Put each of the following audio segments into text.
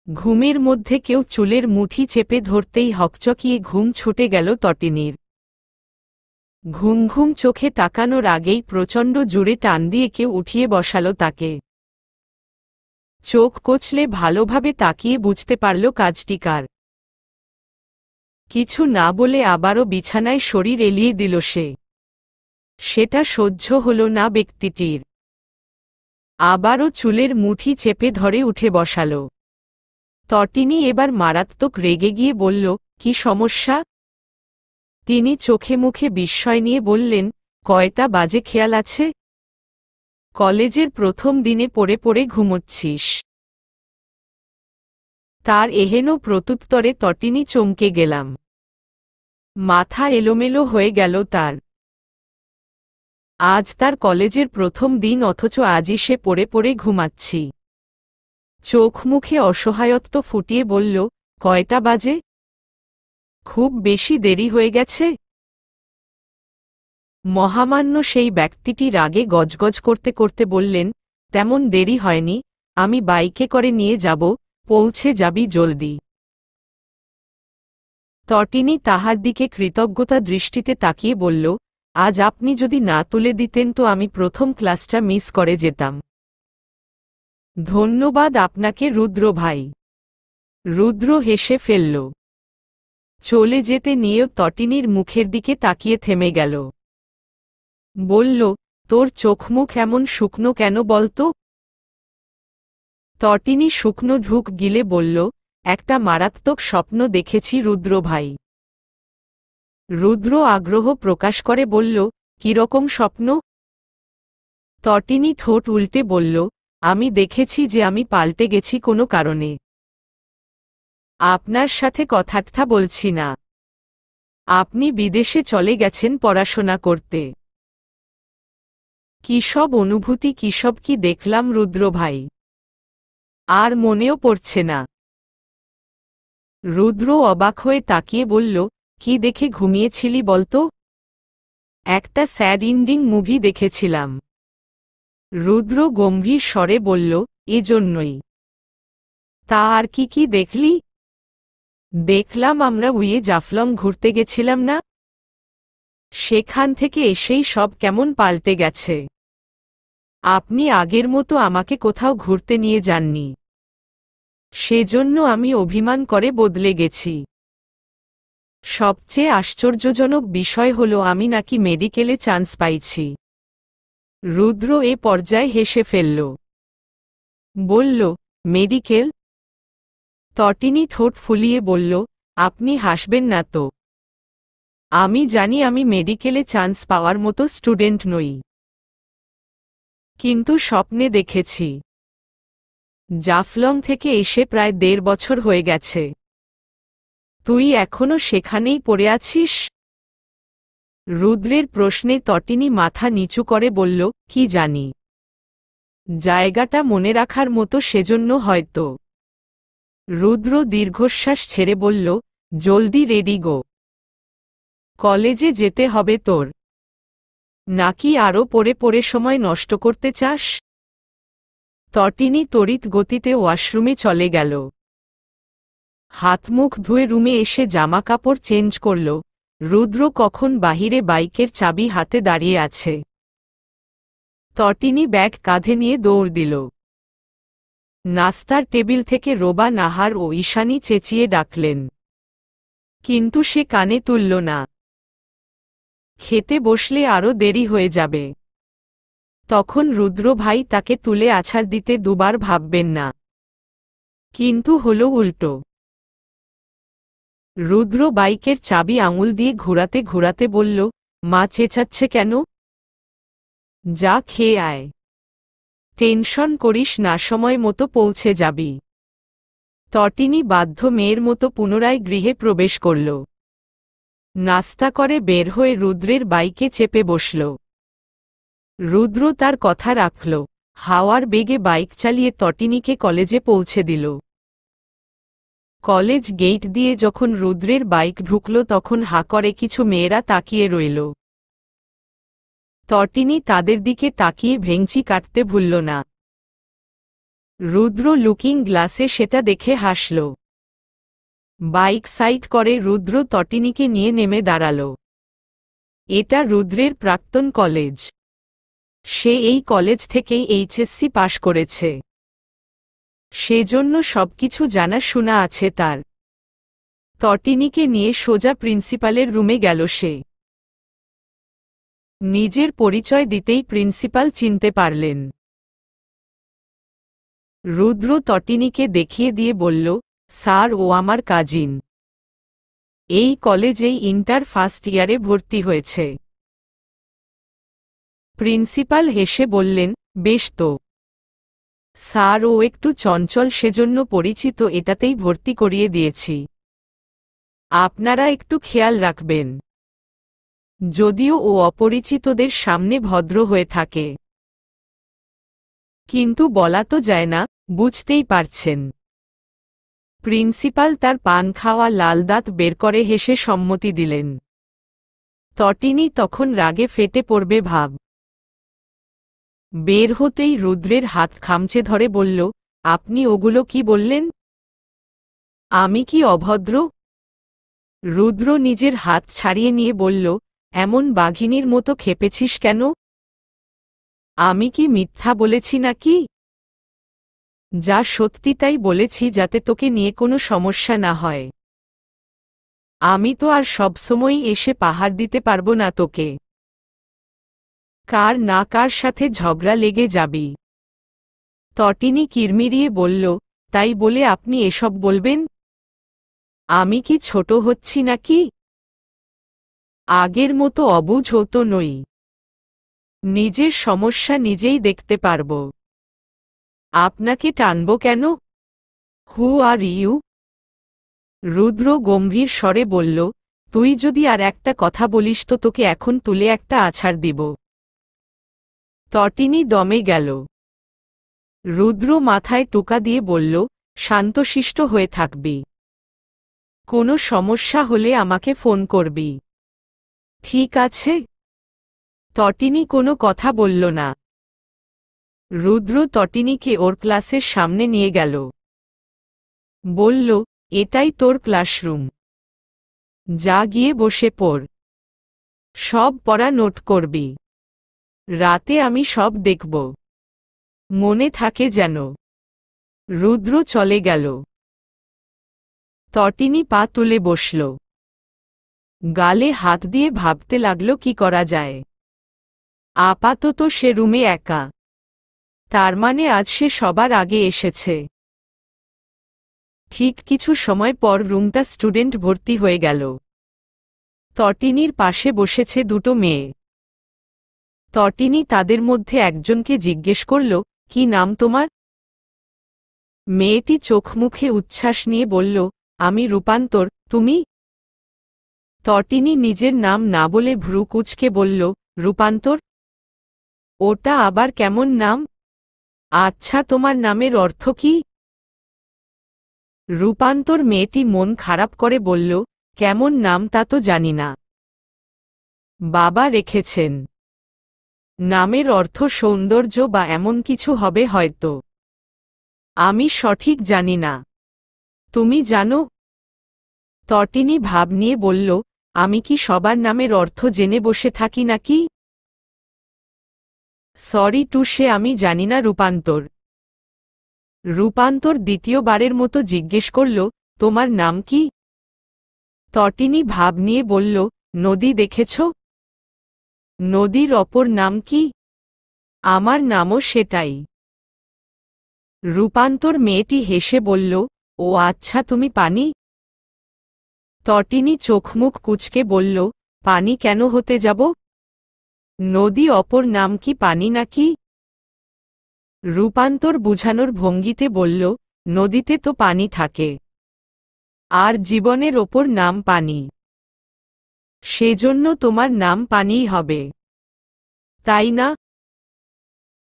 ঘুমের মধ্যে কেউ চুলের মুঠি চেপে ধরতেই হকচকিয়ে ঘুম ছুটে গেল তটিনীর। ঘুম ঘুম চোখে তাকানোর আগেই প্রচণ্ড জোরে টান দিয়ে কেউ উঠিয়ে বসালো তাকে। চোখ কচলে ভালোভাবে তাকিয়ে বুঝতে পারল কাজটি কার। কিছু না বলে আবারও বিছানায় শরীর এলিয়ে দিল সে। সেটা সহ্য হল না ব্যক্তিটির। আবারও চুলের মুঠি চেপে ধরে উঠে বসাল। তটিনী এবার মারাত্মক রেগে গিয়ে বলল, কি সমস্যা? তিনি চোখে মুখে বিস্ময় নিয়ে বললেন, কয়টা বাজে খেয়াল আছে? কলেজের প্রথম দিনে পড়ে পড়ে ঘুমোচ্ছিস। তার এহেন প্রত্যুত্তরে তটিনী চমকে গেলাম। মাথা এলোমেলো হয়ে গেল তার। আজ তার কলেজের প্রথম দিন, অথচ আজই সে পড়ে পড়ে ঘুমাচ্ছি। চোখ মুখে অসহায়ত্ব ফুটিয়ে বলল, কয়টা বাজে? খুব বেশি দেরি হয়ে গেছে? মহামান্য সেই ব্যক্তিটি রাগে গজগজ করতে করতে বললেন, তেমন দেরি হয়নি, আমি বাইকে করে নিয়ে যাব, পৌঁছে যাবি জলদি। তটিনী তাহার দিকে কৃতজ্ঞতা দৃষ্টিতে তাকিয়ে বলল, আজ আপনি যদি না তুলে দিতেন তো আমি প্রথম ক্লাসটা মিস করে যেতাম। ধন্যবাদ আপনাকে রুদ্র ভাই। রুদ্র হেসে ফেলল। চলে যেতে নিয়েও তটিনীর মুখের দিকে তাকিয়ে থেমে গেল। বলল, তোর চোখমুখ এমন শুকনো কেন বলতো? তটিনী শুকনো ঢুক গিলে বলল, একটা মারাত্মক স্বপ্ন দেখেছি রুদ্র ভাই। রুদ্র আগ্রহ প্রকাশ করে বলল, কিরকম স্বপ্ন? তটিনী ঠোঁট উল্টে বলল, আমি দেখেছি যে আমি পাল্টে গেছি কোনো কারণে। আপনার সাথে কথাটা বলছি না। আপনি বিদেশে চলে গেছেন পড়াশোনা করতে। কি সব অনুভূতি, কি সব কি দেখলাম রুদ্র ভাই, আর মনেও পড়ছে না। রুদ্র অবাক হয়ে তাকিয়ে বলল, কি দেখে ঘুমিয়েছিলি বলতো? একটা স্যাড এন্ডিং মুভি দেখেছিলাম। রুদ্র গম্ভীর স্বরে বলল, এজন্যই। তা আর কি কি দেখলি? দেখলাম আমরা উইয়ে জাফলং ঘুরতে গেছিলাম না, সেখান থেকে এসেই সব কেমন পাল্টে গেছে। আপনি আগের মতো আমাকে কোথাও ঘুরতে নিয়ে যাননি, সেজন্য আমি অভিমান করে বদলে গেছি। সবচেয়ে আশ্চর্যজনক বিষয় হল আমি নাকি মেডিকেলে চান্স পাইছি। রুদ্র এ পর্যায়ে হেসে ফেলল। বলল, মেডিকেল? তটিনী ঠোঁট ফুলিয়ে বলল, আপনি হাসবেন না তো। আমি জানি আমি মেডিকেলে চান্স পাওয়ার মতো স্টুডেন্ট নই, কিন্তু স্বপ্নে দেখেছি। জাফলং থেকে এসে প্রায় ১.৫ বছর হয়ে গেছে। তুই এখনো সেখানেই পড়ে আছিস? রুদ্রের প্রশ্নে তটিনী মাথা নিচু করে বলল, কি জানি। জায়গাটা মনে রাখার মতো, সেজন্য হয়তো। রুদ্র দীর্ঘশ্বাস ছেড়ে বলল, জলদি রেডি গো। কলেজে যেতে হবে তোর। নাকি আরও পড়ে পড়ে সময় নষ্ট করতে চাস? তটিনী তড়িৎ গতিতে ওয়াশরুমে চলে গেল। হাতমুখ ধুয়ে রুমে এসে জামাকাপড় চেঞ্জ করল। রুদ্র কখন বাহিরে বাইকের চাবি হাতে দাঁড়িয়ে আছে। তটিনী ব্যাগ কাঁধে নিয়ে দৌড় দিল। নাস্তার টেবিল থেকে রোবা, নাহার ও ঈশানী চেঁচিয়ে ডাকলেন, কিন্তু সে কানে তুলল না। খেতে বসলে আরও দেরি হয়ে যাবে। তখন রুদ্র ভাই তাকে তুলে আছাড় দিতে দুবার ভাববেন না। কিন্তু হলো উল্টো। রুদ্র বাইকের চাবি আঙুল দিয়ে ঘোরাতে ঘোরাতে বলল, মা চেঁচাচ্ছে কেন? যা খেয়ে আয়। টেনশন করিস না, সময় মতো পৌঁছে যাবি। তটিনী বাধ্য মেয়ের মতো পুনরায় গৃহে প্রবেশ করল। নাস্তা করে বের হয়ে রুদ্রের বাইকে চেপে বসল। রুদ্র তার কথা রাখল। হাওয়ার বেগে বাইক চালিয়ে তটিনীকে কলেজে পৌঁছে দিল। কলেজ গেট দিয়ে যখন রুদ্রের বাইক ঢুকল তখন হা করে কিছু মেয়েরা তাকিয়ে রইল। তটিনী তাদের দিকে তাকিয়ে ভেংচি কাটতে ভুলল না। রুদ্র লুকিং গ্লাসে সেটা দেখে হাসল। বাইক সাইড করে রুদ্র তটিনীকে নিয়ে নেমে দাঁড়াল। এটা রুদ্রের প্রাক্তন কলেজ। সে এই কলেজ থেকেই এইচএসসি পাশ করেছে, সেজন্য সবকিছু জানাশোনা আছে তার। তটিনীকে নিয়ে সোজা প্রিন্সিপালের রুমে গেল সে। নিজের পরিচয় দিতেই প্রিন্সিপাল চিনতে পারলেন। রুদ্র তটিনীকে দেখিয়ে দিয়ে বলল, স্যার, ও আমার কাজিন। এই কলেজেই ইন্টার ফার্স্ট ইয়ারে ভর্তি হয়েছে। প্রিন্সিপাল হেসে বললেন, বেশ তো স্যার, ও একটু চঞ্চল, সেজন্য পরিচিত এটাতেই ভর্তি করিয়ে দিয়েছি। আপনারা একটু খেয়াল রাখবেন। যদিও ও অপরিচিতদের সামনে ভদ্র হয়ে থাকে, কিন্তু বলা তো যায় না, বুঝতেই পারছেন। প্রিন্সিপাল তার পান খাওয়া লাল দাঁত বের করে হেসে সম্মতি দিলেন। তটিনী তখন রাগে ফেটে পড়বে ভাব। বের হতেই রুদ্রের হাত খামচে ধরে বলল, আপনি ওগুলো কি বললেন? আমি কি অভদ্র? রুদ্র নিজের হাত ছাড়িয়ে নিয়ে বলল, এমন বাঘিনীর মতো খেপেছিস কেন? আমি কি মিথ্যা বলেছি নাকি? যা সত্যি তাই বলেছি, যাতে তোকে নিয়ে কোনো সমস্যা না হয়। আমি তো আর সবসময়ই এসে পাহাড় দিতে পারবো না তোকে। কার না কার সাথে ঝগড়া লেগে যাবি। তটিনী কিরমিরিয়ে বলল, তাই বলে আপনি এসব বলবেন? আমি কি ছোট হচ্ছি নাকি? আগের মতো অবুঝ তো নই। নিজের সমস্যা নিজেই দেখতে পারব। আপনাকে টানব কেন? হু আর ইউ? রুদ্র গম্ভীর স্বরে বলল, তুই যদি আর একটা কথা বলিস তো তোকে এখন তুলে একটা আছাড় দিব। তটিনী দমে গেল। রুদ্র মাথায় টোকা দিয়ে বলল, শান্তশিষ্ট হয়ে থাকবি। কোনো সমস্যা হলে আমাকে ফোন করবি, ঠিক আছে? তটিনী কোনো কথা বলল না। রুদ্র তটিনীকে ওর ক্লাসের সামনে নিয়ে গেল। বলল, এটাই তোর ক্লাসরুম। যা গিয়ে বসে পড়। সব পড়া নোট করবি। রাতে আমি সব দেখব, মনে থাকে যেন। রুদ্র চলে গেল। তটিনী পা তুলে বসল। গালে হাত দিয়ে ভাবতে লাগল কি করা যায়। আপাতত সে রুমে একা, তার মানে আজ সে সবার আগে এসেছে। ঠিক কিছু সময় পর রুমটা স্টুডেন্ট ভর্তি হয়ে গেল। তটিনীর পাশে বসেছে দুটো মেয়ে। তটিনী তাদের মধ্যে একজনকে জিজ্ঞেস করল, কি নাম তোমার? মেয়েটি চোখ মুখে উচ্ছ্বাস নিয়ে বলল, আমি রূপান্তর, তুমি? তটিনী নিজের নাম না বলে ভ্রু কুঁচকে বলল, রূপান্তর? ওটা আবার কেমন নাম? আচ্ছা, তোমার নামের অর্থ কি? রূপান্তর মেয়েটি মন খারাপ করে বলল, কেমন নাম তা তো জানি না। বাবা রেখেছেন। নামের অর্থ সৌন্দর্য বা এমন কিছু হবে হয়তো। আমি সঠিক জানি না। তুমি জানো? তটিনী ভাব নিয়ে বলল, আমি কি সবার নামের অর্থ জেনে বসে থাকি নাকি? সরি টু সে, আমি জানি না রূপান্তর। রূপান্তর দ্বিতীয়বারের মতো জিজ্ঞেস করল, তোমার নাম কি? তটিনী ভাব নিয়ে বলল, নদী দেখেছ? নদীর অপর নাম কি? আমার নামও সেটাই। রূপান্তর মেয়েটি হেসে বলল, ও আচ্ছা, তুমি পানি? তটিনী চোখমুখ কুঁচকে বলল, পানি কেন হতে যাব? নদী অপর নাম কি পানি নাকি? রূপান্তর বুঝানোর ভঙ্গিতে বলল, নদীতে তো পানি থাকে, আর জীবনের ওপর নাম পানি। সেজন্য তোমার নাম পানিই হবে, তাই না?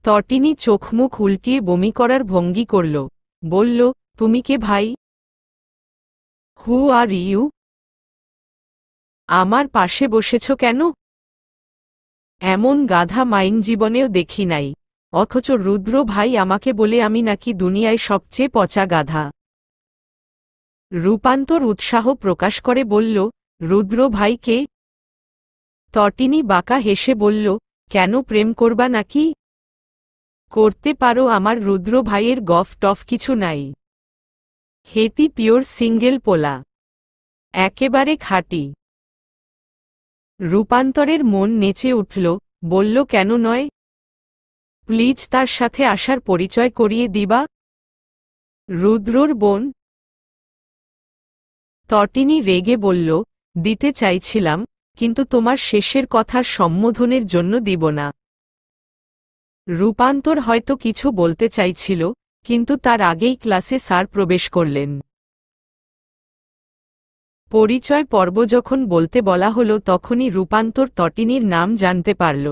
তটিনী চোখমুখ উল্টিয়ে বমি করার ভঙ্গি করল, বলল, তুমি কে ভাই? হু আর ইউ? আমার পাশে বসেছ কেন? এমন গাধা মাইন জীবনেও দেখি নাই। অথচ রুদ্র ভাই আমাকে বলে আমি নাকি দুনিয়ায় সবচেয়ে পচা গাধা। রূপান্তর উৎসাহ প্রকাশ করে বলল, রুদ্র ভাই কে? তটিনী বাঁকা হেসে বলল, কেন প্রেম করবা নাকি? করতে পারো, আমার রুদ্র ভাইয়ের গফ টফ কিছু নাই। হেতি পিওর সিঙ্গেল পোলা, একেবারে খাঁটি। রূপান্তরের মন নেচে উঠল, বলল কেন নয়? প্লিজ তার সাথে আসার পরিচয় করিয়ে দিবা। রুদ্রর বোন? তটিনী রেগে বলল, দিতে চাইছিলাম, কিন্তু তোমার শেষের কথার সম্বোধনের জন্য দিব না। রূপান্তর হয়তো কিছু বলতে চাইছিল, কিন্তু তার আগেই ক্লাসে স্যার প্রবেশ করলেন। পরিচয় পর্ব যখন বলতে বলা হলো তখনই রূপান্তর তটিনীর নাম জানতে পারল।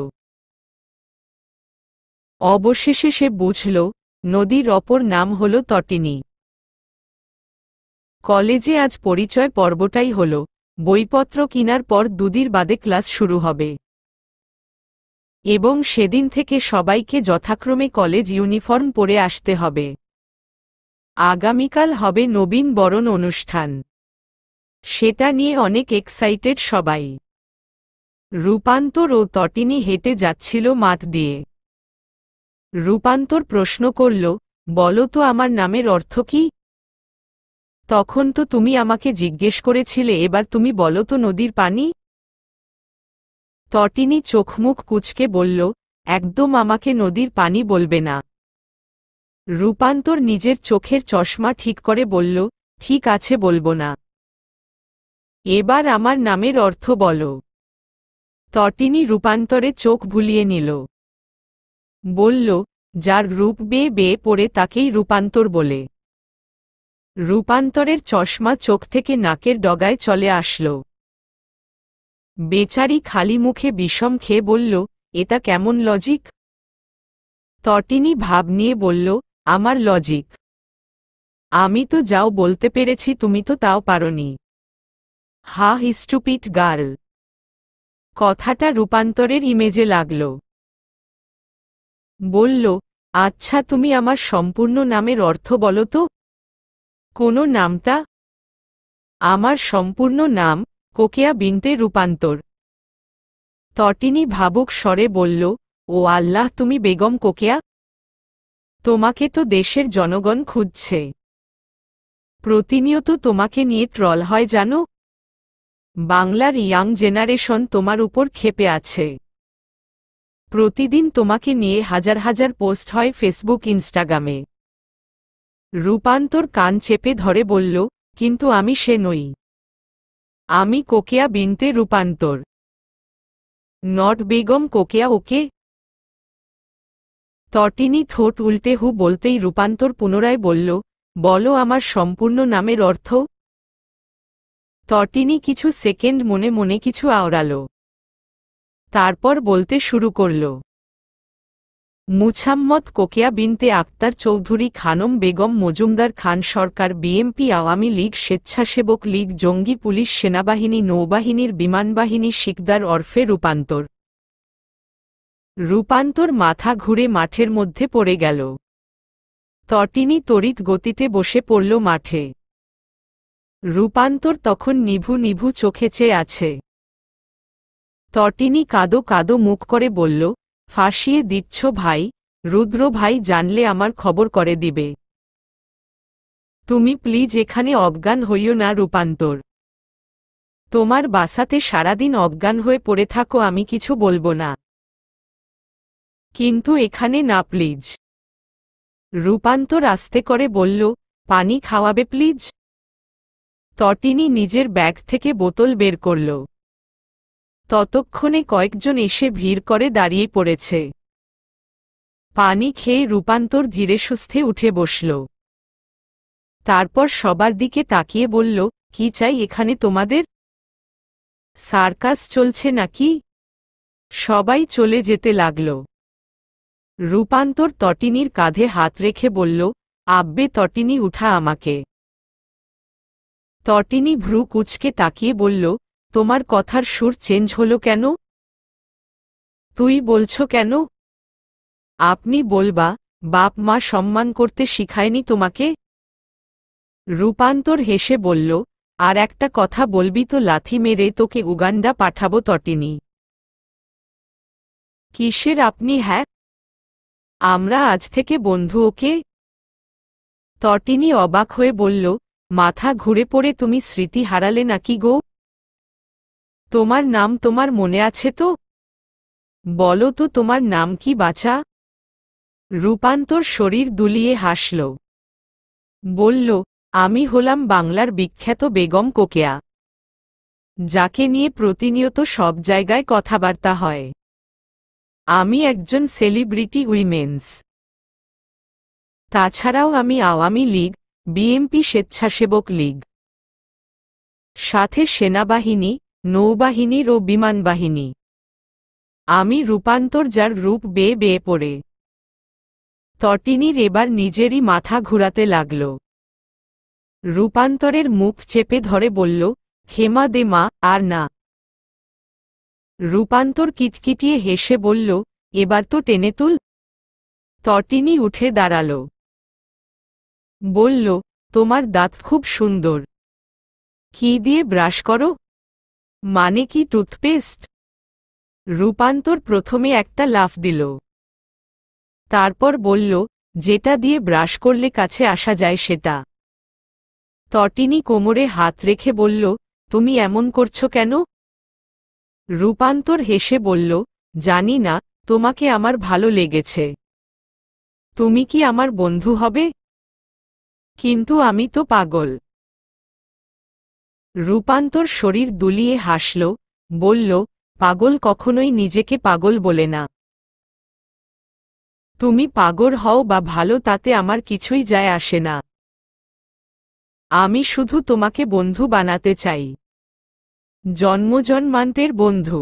অবশেষে সে বুঝল, নদীর অপর নাম হল তটিনী। কলেজে আজ পরিচয় পর্বটাই হল, বইপত্র কিনার পর দুদিন বাদে ক্লাস শুরু হবে। এবং সেদিন থেকে সবাইকে যথাক্রমে কলেজ ইউনিফর্ম পরে আসতে হবে। আগামীকাল হবে নবীন বরণ অনুষ্ঠান। সেটা নিয়ে অনেক এক্সাইটেড সবাই। রূপান্তর ও তটিনী হেঁটে যাচ্ছিল মাঠ দিয়ে। রূপান্তর প্রশ্ন করল, বলো তো আমার নামের অর্থ কি? তখন তো তুমি আমাকে জিজ্ঞেস করেছিলে, এবার তুমি বলো তো নদীর পানি। তটিনী চোখমুখ কুঁচকে বলল, একদম আমাকে নদীর পানি বলবে না। রূপান্তর নিজের চোখের চশমা ঠিক করে বলল, ঠিক আছে বলবো না। এবার আমার নামের অর্থ বলো। তটিনী রূপান্তরে চোখ ভুলিয়ে নিল। বলল, যার রূপ বেয়ে বেয়ে পড়ে তাকেই রূপান্তর বলে। রূপান্তরের চশমা চোখ থেকে নাকের ডগায় চলে আসল। বেচারি খালি মুখে বিষম খেয়ে বলল, এটা কেমন লজিক? তটিনী ভাব নিয়ে বলল, আমার লজিক? আমি তো যাও বলতে পেরেছি, তুমি তো তাও পারোনি। হা স্টুপিড গার্ল। কথাটা রূপান্তরের ইমেজে লাগল। বলল, আচ্ছা তুমি আমার সম্পূর্ণ নামের অর্থ বলো তো। কোনো নামটা? আমার সম্পূর্ণ নাম কোকেয়া বিনতে রূপান্তর। তটিনী ভাবুক স্বরে বলল, ও আল্লাহ, তুমি বেগম কোকেয়া? তোমাকে তো দেশের জনগণ খুঁজছে। প্রতিনিয়ত তোমাকে নিয়ে ট্রল হয় জানো। বাংলার ইয়াং জেনারেশন তোমার উপর ক্ষেপে আছে। প্রতিদিন তোমাকে নিয়ে হাজার হাজার পোস্ট হয় ফেসবুক ইনস্টাগ্রামে। রূপান্তর কান চেপে ধরে বলল, কিন্তু আমি সে নই। আমি কোকেয়া বিনতে রূপান্তর, নট বেগম কোকেয়া। ওকে? তটিনী ঠোঁট উল্টে হু বলতেই রূপান্তর পুনরায় বলল, বলো আমার সম্পূর্ণ নামের অর্থ। তটিনী কিছু সেকেন্ড মনে মনে কিছু আওড়াল। তারপর বলতে শুরু করল, মুছাম্মদ কোকেয়া বিনতে আক্তার চৌধুরী খানম বেগম মজুমদার খান সরকার বিএমপি আওয়ামী লীগ স্বেচ্ছাসেবক লীগ জঙ্গি পুলিশ সেনাবাহিনী নৌবাহিনীর বিমানবাহিনী শিকদার ওরফে রূপান্তর। রূপান্তর মাথা ঘুরে মাঠের মধ্যে পড়ে গেল। তটিনী তড়িৎ গতিতে বসে পড়ল মাঠে। রূপান্তর তখন নিভু নিভু চোখে চেয়ে আছে। তটিনী কাদো কাদো মুখ করে বলল, ফাঁসিয়ে দিচ্ছ ভাই, রুদ্র ভাই জানলে আমার খবর করে দিবে। তুমি প্লিজ এখানে অজ্ঞান হইও না রূপান্তর। তোমার বাসাতে সারাদিন অজ্ঞান হয়ে পড়ে থাকো, আমি কিছু বলবো না, কিন্তু এখানে না প্লিজ। রূপান্তর আস্তে করে বলল, পানি খাওয়াবে প্লিজ। তটিনী নিজের ব্যাগ থেকে বোতল বের করল। ততক্ষণে কয়েকজন এসে ভিড় করে দাঁড়িয়ে পড়েছে। পানি খেয়ে রূপান্তর ধীরে সুস্থে উঠে বসল। তারপর সবার দিকে তাকিয়ে বলল, কি চাই এখানে তোমাদের? সার্কাস চলছে নাকি? সবাই চলে যেতে লাগল। রূপান্তর তটিনীর কাঁধে হাত রেখে বলল, আব্বে তটিনী উঠা আমাকে। তটিনী ভ্রু কুঁচকে তাকিয়ে বলল, তোমার কথার সুর চেঞ্জ হলো কেন? তুই বলছো কেন? আপনি বলবা বাপ মা সম্মান করতে শিখায়নি তোমাকে? রূপান্তর হেসে বলল, আর একটা কথা বলবি তো লাথি মেরে তোকে উগান্ডা পাঠাবো তটিনী। কিসের আপনি? হ্যাঁ, আমরা আজ থেকে বন্ধু, ওকে? তটিনী অবাক হয়ে বলল, মাথা ঘুরে পড়ে তুমি স্মৃতি হারালে নাকি গো? তোমার নাম তোমার মনে আছে তো? বলো তো তোমার নাম কি বাছা? রূপান্তর শরীর দুলিয়ে হাসল। বলল, আমি হলাম বাংলার বিখ্যাত বেগম কোকেয়া, যাকে নিয়ে প্রতিনিয়ত সব জায়গায় কথাবার্তা হয়। আমি একজন সেলিব্রিটি উইমেন্স। তাছাড়াও আমি আওয়ামী লীগ, বিএমপি স্বেচ্ছাসেবক লীগ, সাথে সেনাবাহিনী, নৌবাহিনীর ও বিমানবাহিনী। আমি রূপান্তর, যার রূপ বেয়ে বেয়ে পড়ে। তটিনীর এবার নিজেরই মাথা ঘুরাতে লাগল। রূপান্তরের মুখ চেপে ধরে বলল, ক্ষমা দে মা, আর না। রূপান্তর কিটকিটিয়ে হেসে বলল, এবার তো টেনে তুল। তটিনী উঠে দাঁড়াল। বলল, তোমার দাঁত খুব সুন্দর। কি দিয়ে ব্রাশ করো? মানে কি টুথপেস্ট? রূপান্তর প্রথমে একটা লাফ দিল। তারপর বলল, যেটা দিয়ে ব্রাশ করলে কাছে আসা যায় সেটা। তটিনী কোমরে হাত রেখে বলল, তুমি এমন করছো কেন? রূপান্তর হেসে বলল, জানি না, তোমাকে আমার ভালো লেগেছে। তুমি কি আমার বন্ধু হবে? কিন্তু আমি তো পাগল। রূপান্তর শরীর দুলিয়ে হাসল, বলল, পাগল কখনোই নিজেকে পাগল বলে না। তুমি পাগল হও বা ভালো, তাতে আমার কিছুই যায় আসে না। আমি শুধু তোমাকে বন্ধু বানাতে চাই, জন্মজন্মান্তের বন্ধু।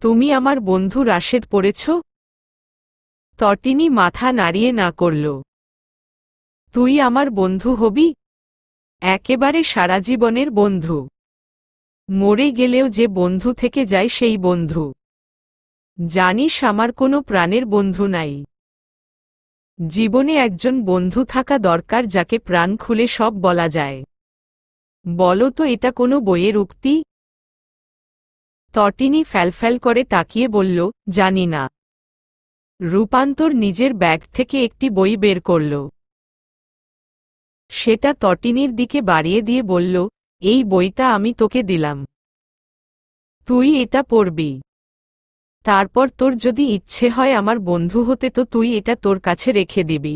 তুমি আমার বন্ধু রাশেদ পড়েছ? তটিনী মাথা নাড়িয়ে না করল। তুই আমার বন্ধু হবি? একেবারে সারা জীবনের বন্ধু। মরে গেলেও যে বন্ধু থেকে যায় সেই বন্ধু। জানিস, আমার কোনো প্রাণের বন্ধু নাই। জীবনে একজন বন্ধু থাকা দরকার, যাকে প্রাণ খুলে সব বলা যায়। বলো তো, এটা কোনো বইয়ের উক্তি? তটিনী ফ্যালফ্যাল করে তাকিয়ে বলল, জানি না। রূপান্তর নিজের ব্যাগ থেকে একটি বই বের করল। সেটা তটিনীর দিকে বাড়িয়ে দিয়ে বলল, এই বইটা আমি তোকে দিলাম। তুই এটা পড়বি। তারপর তোর যদি ইচ্ছে হয় আমার বন্ধু হতে, তো তুই এটা তোর কাছে রেখে দিবি।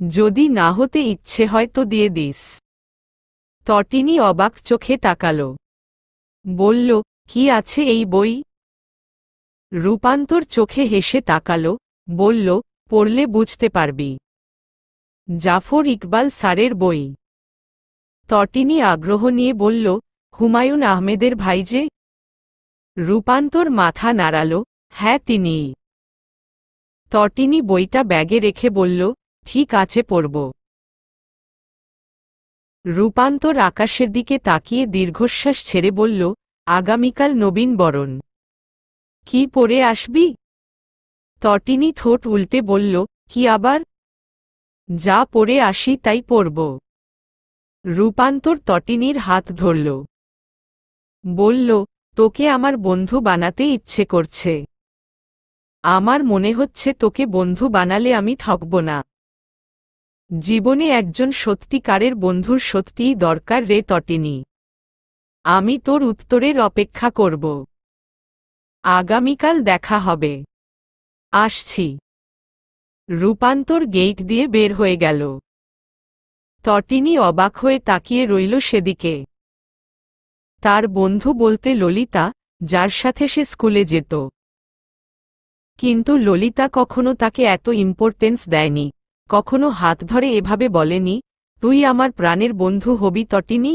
যদি না হতে ইচ্ছে হয় তো দিয়ে দিস। তটিনী অবাক চোখে তাকাল। বলল, কি আছে এই বই? রূপান্তর চোখে হেসে তাকাল, বলল, পড়লে বুঝতে পারবি। জাফর ইকবাল স্যারের বই। তটিনী আগ্রহ নিয়ে বলল, হুমায়ুন আহমেদের ভাই যে? রূপান্তর মাথা নাড়াল, হ্যাঁ তিনিই। তটিনী বইটা ব্যাগে রেখে বলল, ঠিক আছে, পড়ব। রূপান্তর আকাশের দিকে তাকিয়ে দীর্ঘশ্বাস ছেড়ে বলল, আগামীকাল নবীন বরণ। কি পরে আসবি? তটিনী ঠোঁট উল্টে বলল, কি আবার? যা পরে আসি তাই পরব। রূপান্তর তটিনীর হাত ধরল। বলল, তোকে আমার বন্ধু বানাতে ইচ্ছে করছে। আমার মনে হচ্ছে তোকে বন্ধু বানালে আমি ঠকব না। জীবনে একজন সত্যিকারের বন্ধুর সত্যিই দরকার রে তটিনী। আমি তোর উত্তরের অপেক্ষা করব। আগামীকাল দেখা হবে। আসছি। রূপান্তর গেট দিয়ে বের হয়ে গেল। তটিনী অবাক হয়ে তাকিয়ে রইল সেদিকে। তার বন্ধু বলতে ললিতা, যার সাথে সে স্কুলে যেত। কিন্তু ললিতা কখনো তাকে এত ইম্পর্টেন্স দেয়নি, কখনো হাত ধরে এভাবে বলেনি, তুই আমার প্রাণের বন্ধু হবি তটিনী।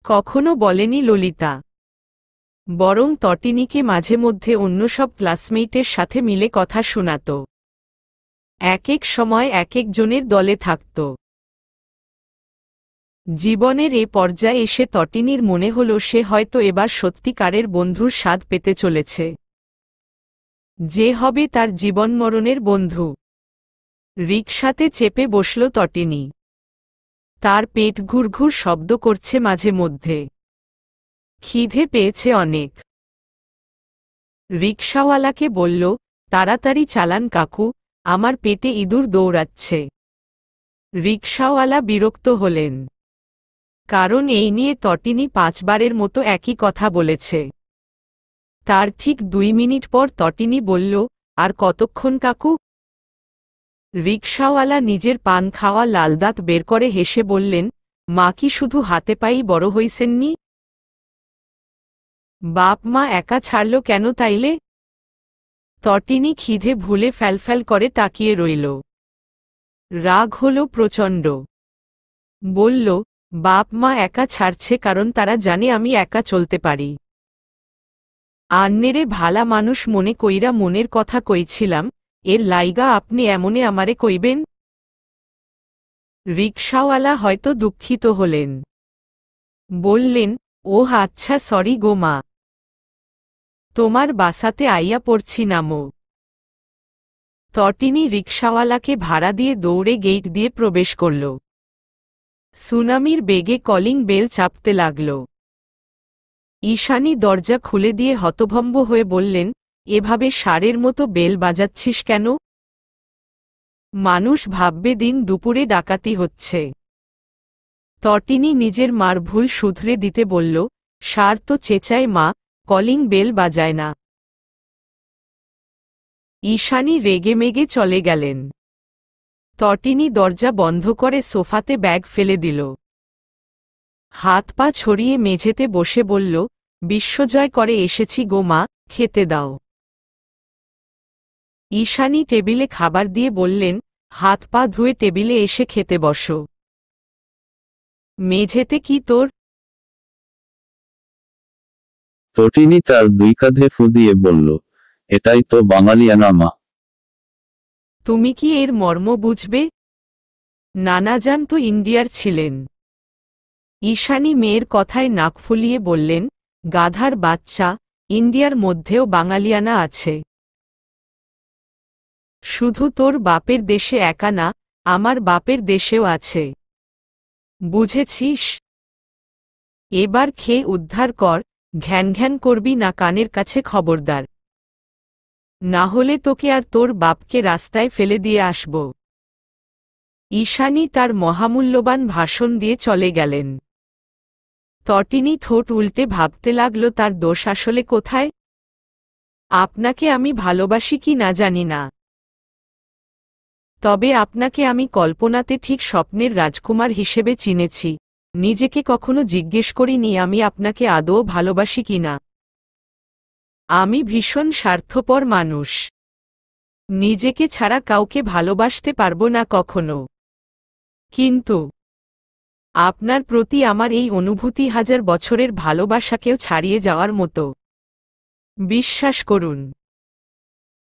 কখনো বলেনি ললিতা। বরং তটিনীকে মাঝে মধ্যে অন্য সব ক্লাসমেটের সাথে মিলে কথা শোনাত। এক এক সময় এক একজনের দলে থাকত। জীবনের এ পর্যায়ে এসে তটিনীর মনে হল সে হয়তো এবার সত্যিকারের বন্ধুর স্বাদ পেতে চলেছে। যে হবে তার জীবনমরণের বন্ধু। রিকশাতে চেপে বসল তটিনী। তার পেট ঘুরঘুর শব্দ করছে মাঝে মধ্যে। খিদে পেয়েছে অনেক। রিকশাওয়ালাকে বলল, তাড়াতাড়ি চালান কাকু, আমার পেটে ইঁদুর দৌড়াচ্ছে। রিকশাওয়ালা বিরক্ত হলেন, কারণ এই নিয়ে তটিনী 5 বারের মতো একই কথা বলেছে। তার ঠিক 2 মিনিট পর তটিনী বলল, আর কতক্ষণ কাকু? রিকশাওয়ালা নিজের পান খাওয়া লালদাঁত বের করে হেসে বললেন, মা কি শুধু হাতে পায়েই বড় হইছেননি? বাপ মা একা ছাড়ল কেন তাইলে? তটিনী খিদে ভুলে ফ্যালফ্যাল করে তাকিয়ে রইল। রাগ হল প্রচণ্ড। বলল, বাপ মা একা ছাড়ছে কারণ তারা জানে আমি একা চলতে পারি। আন্নেরে ভালা মানুষ মনে কইরা মনের কথা কইছিলাম, এর লাইগা আপনি এমনে আমারে কইবেন? রিকশাওয়ালা হয়তো দুঃখিত হলেন। বললেন, ওহ আচ্ছা সরি গো মা, তোমার বাসাতে আইয়া পড়ছি নামো। তটিনী রিকশাওয়ালাকে ভাড়া দিয়ে দৌড়ে গেট দিয়ে প্রবেশ করল। সুনামির বেগে কলিং বেল চাপতে লাগল। ঈশানী দরজা খুলে দিয়ে হতভম্ব হয়ে বললেন, এভাবে ষাঁড়ের মতো বেল বাজাচ্ছিস কেন? মানুষ ভাববে দিন দুপুরে ডাকাতি হচ্ছে। তটিনী নিজের মার ভুল শুধরে দিতে বলল, ষাঁড় তো চেঁচায় মা, কলিং বেল বাজায় না। ঈশানী রেগেমেগে চলে গেলেন। তটিনী দরজা বন্ধ করে সোফাতে ব্যাগ ফেলে দিল। হাত পা ছড়িয়ে মেঝেতে বসে বলল, বিশ্বজয় করে এসেছি গো মা, খেতে দাও। ঈশানী টেবিলে খাবার দিয়ে বললেন, হাত পা ধুয়ে টেবিলে এসে খেতে বসো। মেঝেতে কি তোর? তটিনী তার 2 কাঁধে ফু দিয়ে বলল, এটাই তো বাঙালিয়ানা মা। তুমি কি এর মর্ম বুঝবে? নানাজান তো ইন্ডিয়ার ছিলেন। ঈশানী মেয়ের কথায় নাক ফুলিয়ে বললেন, গাধার বাচ্চা, ইন্ডিয়ার মধ্যেও বাঙালিয়ানা আছে। শুধু তোর বাপের দেশে একা না, আমার বাপের দেশেও আছে। বুঝেছিস? এবার খেয়ে উদ্ধার কর, ঘ্যান ঘ্যান করবি না কানের কাছে খবরদার। না হলে তোকে আর তোর বাপকে রাস্তায় ফেলে দিয়ে আসব। ঈশানী তার মহামূল্যবান ভাষণ দিয়ে চলে গেলেন। তটিনী ঠোঁট উল্টে ভাবতে লাগল তার দোষ আসলে কোথায়। আপনাকে আমি ভালোবাসি কি না জানি না, তবে আপনাকে আমি কল্পনাতে ঠিক স্বপ্নের রাজকুমার হিসেবে চিনেছি। নিজেকে কখনো জিজ্ঞেস করিনি আমি আপনাকে আদৌ ভালোবাসি কিনা। আমি ভীষণ স্বার্থপর মানুষ। নিজেকে ছাড়া কাউকে ভালোবাসতে পারব না কখনো। কিন্তু আপনার প্রতি আমার এই অনুভূতি 1000 বছরের ভালোবাসাকেও ছাড়িয়ে যাওয়ার মতো। বিশ্বাস করুন,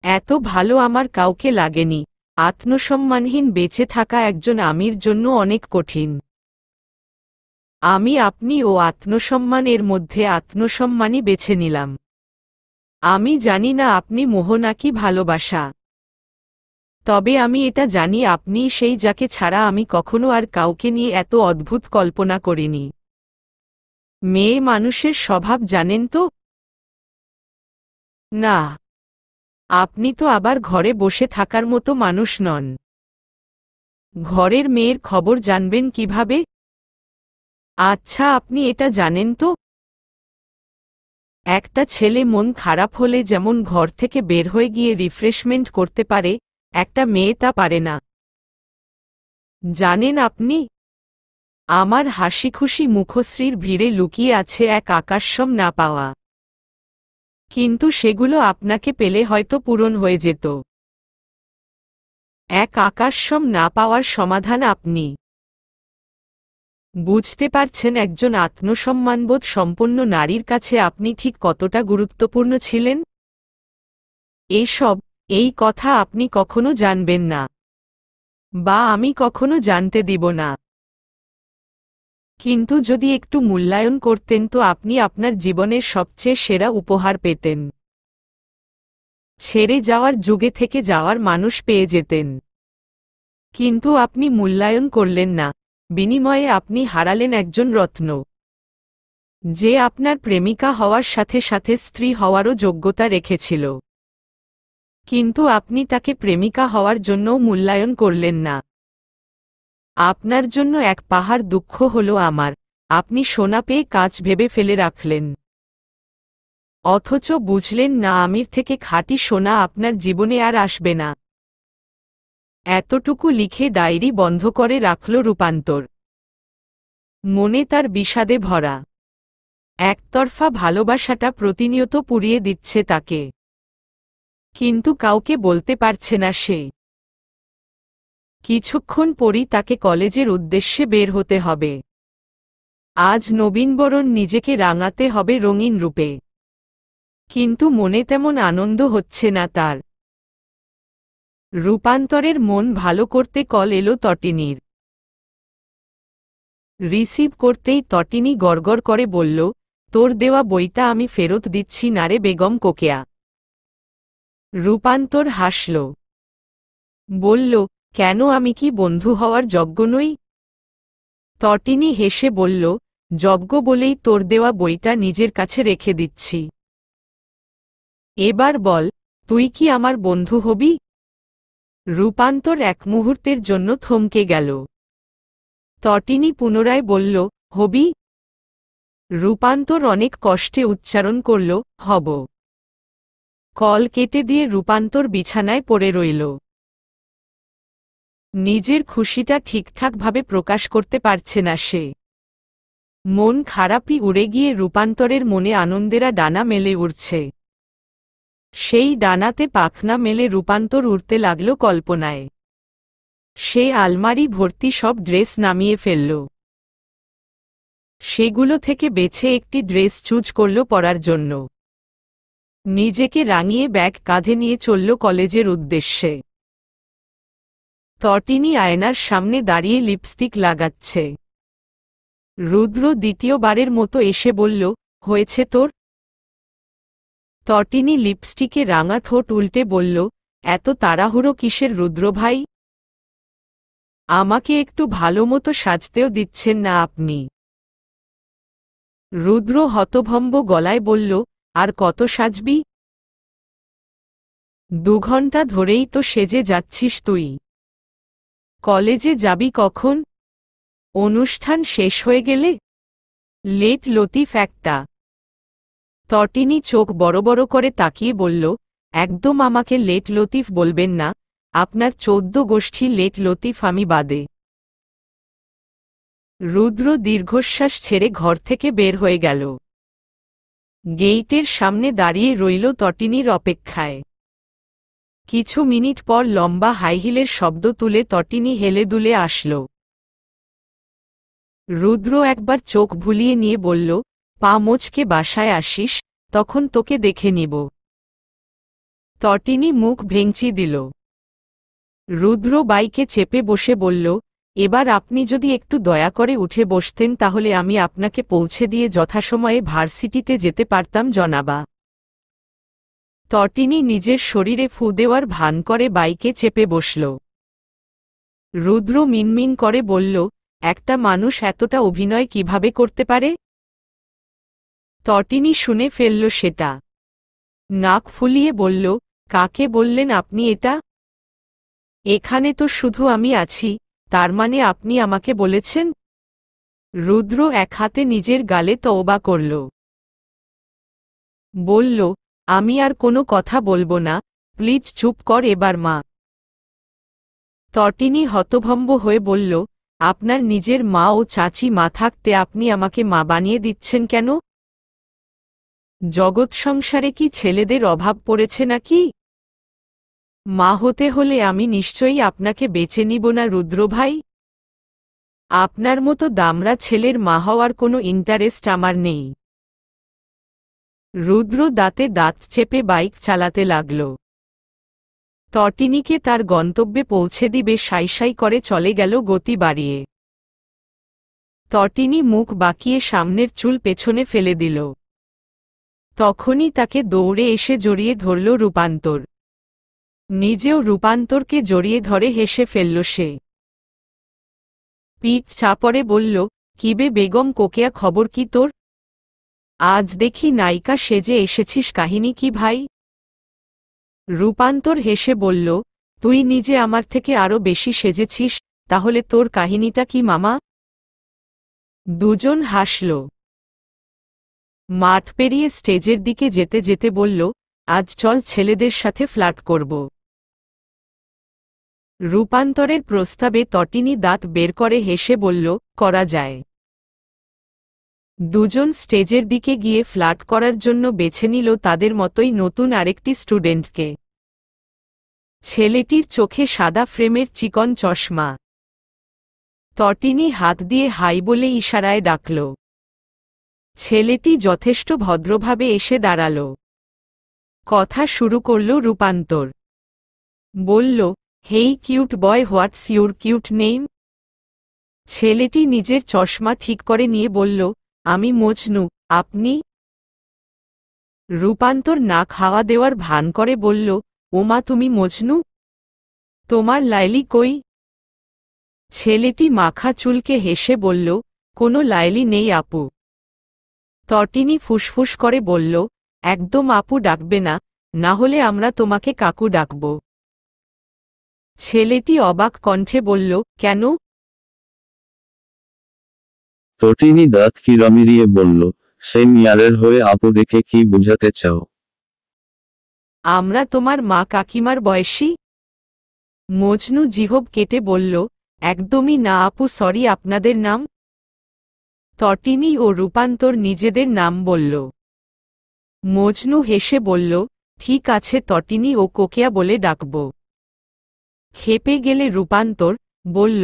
এত ভালো আমার কাউকে লাগেনি। আত্মসম্মানহীন বেঁচে থাকা একজন আমির জন্য অনেক কঠিন। আমি আপনি ও আত্মসম্মানের মধ্যে আত্মসম্মানই বেছে নিলাম। আমি জানি না আপনি মোহ নাকি ভালোবাসা, তবে আমি এটা জানি আপনিই সেই যাকে ছাড়া আমি কখনো আর কাউকে নিয়ে এত অদ্ভুত কল্পনা করিনি। মেয়ে মানুষের স্বভাব জানেন তো? না, আপনি তো আবার ঘরে বসে থাকার মতো মানুষ নন। ঘরের মেয়ের খবর জানবেন কিভাবে? আচ্ছা আপনি এটা জানেন তো, একটা ছেলে মন খারাপ হলে যেমন ঘর থেকে বের হয়ে গিয়ে রিফ্রেশমেন্ট করতে পারে, একটা মেয়ে তা পারে না। জানেন আপনি, আমার হাসিখুশি মুখশ্রীর ভিড়ে লুকিয়ে আছে এক আকাশসম না পাওয়া। কিন্তু সেগুলো আপনাকে পেলে হয়তো পূরণ হয়ে যেত। এক আকাশসম না পাওয়ার সমাধান আপনি। বুঝতে পারছেন একজন আত্মসম্মানবোধ সম্পন্ন নারীর কাছে আপনি ঠিক কতটা গুরুত্বপূর্ণ ছিলেন? এই কথা আপনি কখনো জানবেন না, বা আমি কখনো জানতে দিব না। কিন্তু যদি একটু মূল্যায়ন করতেন তো আপনি আপনার জীবনের সবচেয়ে সেরা উপহার পেতেন। ছেড়ে যাওয়ার যুগে থেকে যাওয়ার মানুষ পেয়ে যেতেন। কিন্তু আপনি মূল্যায়ন করলেন না, বিনিময়ে আপনি হারালেন একজন রত্ন, যে আপনার প্রেমিকা হওয়ার সাথে সাথে স্ত্রী হওয়ারও যোগ্যতা রেখেছিল। কিন্তু আপনি তাকে প্রেমিকা হওয়ার জন্যও মূল্যায়ন করলেন না। আপনার জন্য এক পাহাড় দুঃখ হলো আমার, আপনি সোনা পেয়ে কাঁচ ভেবে ফেলে রাখলেন। অথচ বুঝলেন না আমির থেকে খাঁটি সোনা আপনার জীবনে আর আসবে না। এতটুকু লিখে ডায়েরি বন্ধ করে রাখল রূপান্তর। মনে তার বিষাদে ভরা। একতরফা ভালোবাসাটা প্রতিনিয়ত পুড়িয়ে দিচ্ছে তাকে, কিন্তু কাউকে বলতে পারছে না সে। কিছুক্ষণ পরই তাকে কলেজের উদ্দেশ্যে বের হতে হবে। আজ নবীনবরণ নিজেকে রাঙাতে হবে রঙিন রূপে। কিন্তু মনে তেমন আনন্দ হচ্ছে না তার। রূপান্তরের মন ভালো করতে কল এলো তটিনীর। রিসিভ করতেই তটিনী গড়গড় করে বলল, তোর দেওয়া বইটা আমি ফেরত দিচ্ছি না রে বেগম কোকেয়া। রূপান্তর হাসল। বলল, কেন, আমি কি বন্ধু হওয়ার যোগ্য নই? তটিনী হেসে বলল, যোগ্য বলেই তোর দেওয়া বইটা নিজের কাছে রেখে দিচ্ছি। এবার বল, তুই কি আমার বন্ধু হবি? রূপান্তর এক মুহূর্তের জন্য থমকে গেল। তটিনী পুনরায় বলল, হবি? রূপান্তর অনেক কষ্টে উচ্চারণ করল, হব। কল কেটে দিয়ে রূপান্তর বিছানায় পড়ে রইল। নিজের খুশিটা ঠিকঠাকভাবে প্রকাশ করতে পারছে না সে। মন খারাপই উড়ে গিয়ে রূপান্তরের মনে আনন্দেরা ডানা মেলে উড়ছে। সেই ডানাতে পাখনা মেলে রূপান্তর উড়তে লাগল কল্পনায়। সে আলমারি ভর্তি সব ড্রেস নামিয়ে ফেলল। সেগুলো থেকে বেছে একটি ড্রেস চুজ করল পরার জন্য। নিজেকে রাঙিয়ে ব্যাগ কাঁধে নিয়ে চলল কলেজের উদ্দেশ্যে। তটিনী আয়নার সামনে দাঁড়িয়ে লিপস্টিক লাগাচ্ছে। রুদ্র দ্বিতীয়বারের মতো এসে বলল, হয়েছে তোর? তটিনী লিপস্টিকে রাঙা ঠোঁট উল্টে বলল, এত তাড়াহুড়ো কিসের রুদ্র ভাই? আমাকে একটু ভালোমতো সাজতেও দিচ্ছেন না আপনি। রুদ্র হতভম্ব গলায় বলল, আর কত সাজবি? 2 ঘন্টা ধরেই তো সেজে যাচ্ছিস তুই। কলেজে যাবি কখন? অনুষ্ঠান শেষ হয়ে গেলে? লেট লতিফ একটা। তটিনী চোখ বড় বড় করে তাকিয়ে বলল, একদম আমাকে লেট লতিফ বলবেন না, আপনার 14 গোষ্ঠী লেট লতিফ আমি বাদে। রুদ্র দীর্ঘশ্বাস ছেড়ে ঘর থেকে বের হয়ে গেল। গেইটের সামনে দাঁড়িয়ে রইল তটিনীর অপেক্ষায়। কিছু মিনিট পর লম্বা হাইহিলের শব্দ তুলে তটিনী হেলে দুলে আসল। রুদ্র একবার চোখ ভুলিয়ে নিয়ে বলল, পা মোচকে বাসায় আসিস, তখন তোকে দেখে নিব। তটিনী মুখ ভেঙচি দিল। রুদ্র বাইকে চেপে বসে বলল, এবার আপনি যদি একটু দয়া করে উঠে বসতেন তাহলে আমি আপনাকে পৌঁছে দিয়ে যথাসময়ে ভার্সিটিতে যেতে পারতাম জনাবা। তটিনী নিজের শরীরে ফু দেওয়ার ভান করে বাইকে চেপে বসল। রুদ্র মিনমিন করে বলল, একটা মানুষ এতটা অভিনয় কিভাবে করতে পারে? তটিনী শুনে ফেলল সেটা। নাক ফুলিয়ে বলল, কাকে বললেন আপনি এটা? এখানে তো শুধু আমি আছি, তার মানে আপনি আমাকে বলেছেন? রুদ্র এক হাতে নিজের গালে তওবা করল। বলল, আমি আর কোনো কথা বলবো না, প্লিজ চুপ কর এবার মা। তটিনী হতভম্ব হয়ে বলল, আপনার নিজের মা ও চাচি মা থাকতে আপনি আমাকে মা বানিয়ে দিচ্ছেন কেন? জগৎ সংসারে কি ছেলেদের অভাব পড়েছে নাকি? মা হতে হলে আমি নিশ্চয়ই আপনাকে বেছে নিব না রুদ্র ভাই। আপনার মতো দামড়া ছেলের মা হওয়ার কোনো ইন্টারেস্ট আমার নেই। রুদ্র দাঁতে দাঁত চেপে বাইক চালাতে লাগল। তটিনীকে তার গন্তব্যে পৌঁছে দিবে সাই সাই করে চলে গেল গতি বাড়িয়ে। তটিনী মুখ বাঁকিয়ে সামনের চুল পেছনে ফেলে দিল। তখনই তাকে দৌড়ে এসে জড়িয়ে ধরল রূপান্তর। নিজেও রূপান্তরকে জড়িয়ে ধরে হেসে ফেলল সে। পিঠ চাপড়ে বলল, কিবে বেগম কোকেয়া, খবর কি তোর? আজ দেখি নায়িকা সেজে এসেছিস, কাহিনী কি ভাই? রূপান্তর হেসে বলল, তুই নিজে আমার থেকে আরো বেশি সেজেছিস, তাহলে তোর কাহিনীটা কি মামা? দুজন হাসল। মাঠ পেরিয়ে স্টেজের দিকে যেতে যেতে বলল, আজ চল ছেলেদের সাথে ফ্লার্ট করব। রূপান্তরের প্রস্তাবে তটিনী দাঁত বের করে হেসে বলল, করা যায়। দুজন স্টেজের দিকে গিয়ে ফ্লার্ট করার জন্য বেছে নিল তাদের মতোই নতুন আরেকটি স্টুডেন্টকে। ছেলেটির চোখে সাদা ফ্রেমের চিকন চশমা। তটিনী হাত দিয়ে হাই বলে ইশারায় ডাকল। ছেলেটি যথেষ্ট ভদ্রভাবে এসে দাঁড়াল। কথা শুরু করল রূপান্তর। বলল, hey cute boy, what's your cute name? ছেলেটি নিজের চশমা ঠিক করে নিয়ে বলল, আমি মজনু, আপনি? রূপান্তর নাক হাওয়া দেওয়ার ভান করে বলল, ওমা, তুমি মজনু? তোমার লাইলি কই? ছেলেটি মাখা চুলকে হেসে বলল, কোনো লাইলি নেই আপু। তটিনী ফুসফুস করে বলল, একদম আপু ডাকবে না, না হলে আমরা তোমাকে কাকু ডাকব। ছেলেটি অবাক কণ্ঠে বলল, কেন? তটিনী দাঁত কিরমিরিয়ে বলল, সে মিয়ারের হয়ে আপু ডেকে কি বুঝাতে চাও? আমরা তোমার মা কাকিমার বয়সী? মজনু জিহব কেটে বলল, একদমই না আপু, সরি, আপনাদের নাম? তটিনী ও রূপান্তর নিজেদের নাম বলল। মজনু হেসে বলল, ঠিক আছে, তটিনী ও কোকেয়া বলে ডাকব। খেপে গেলে রূপান্তর বলল,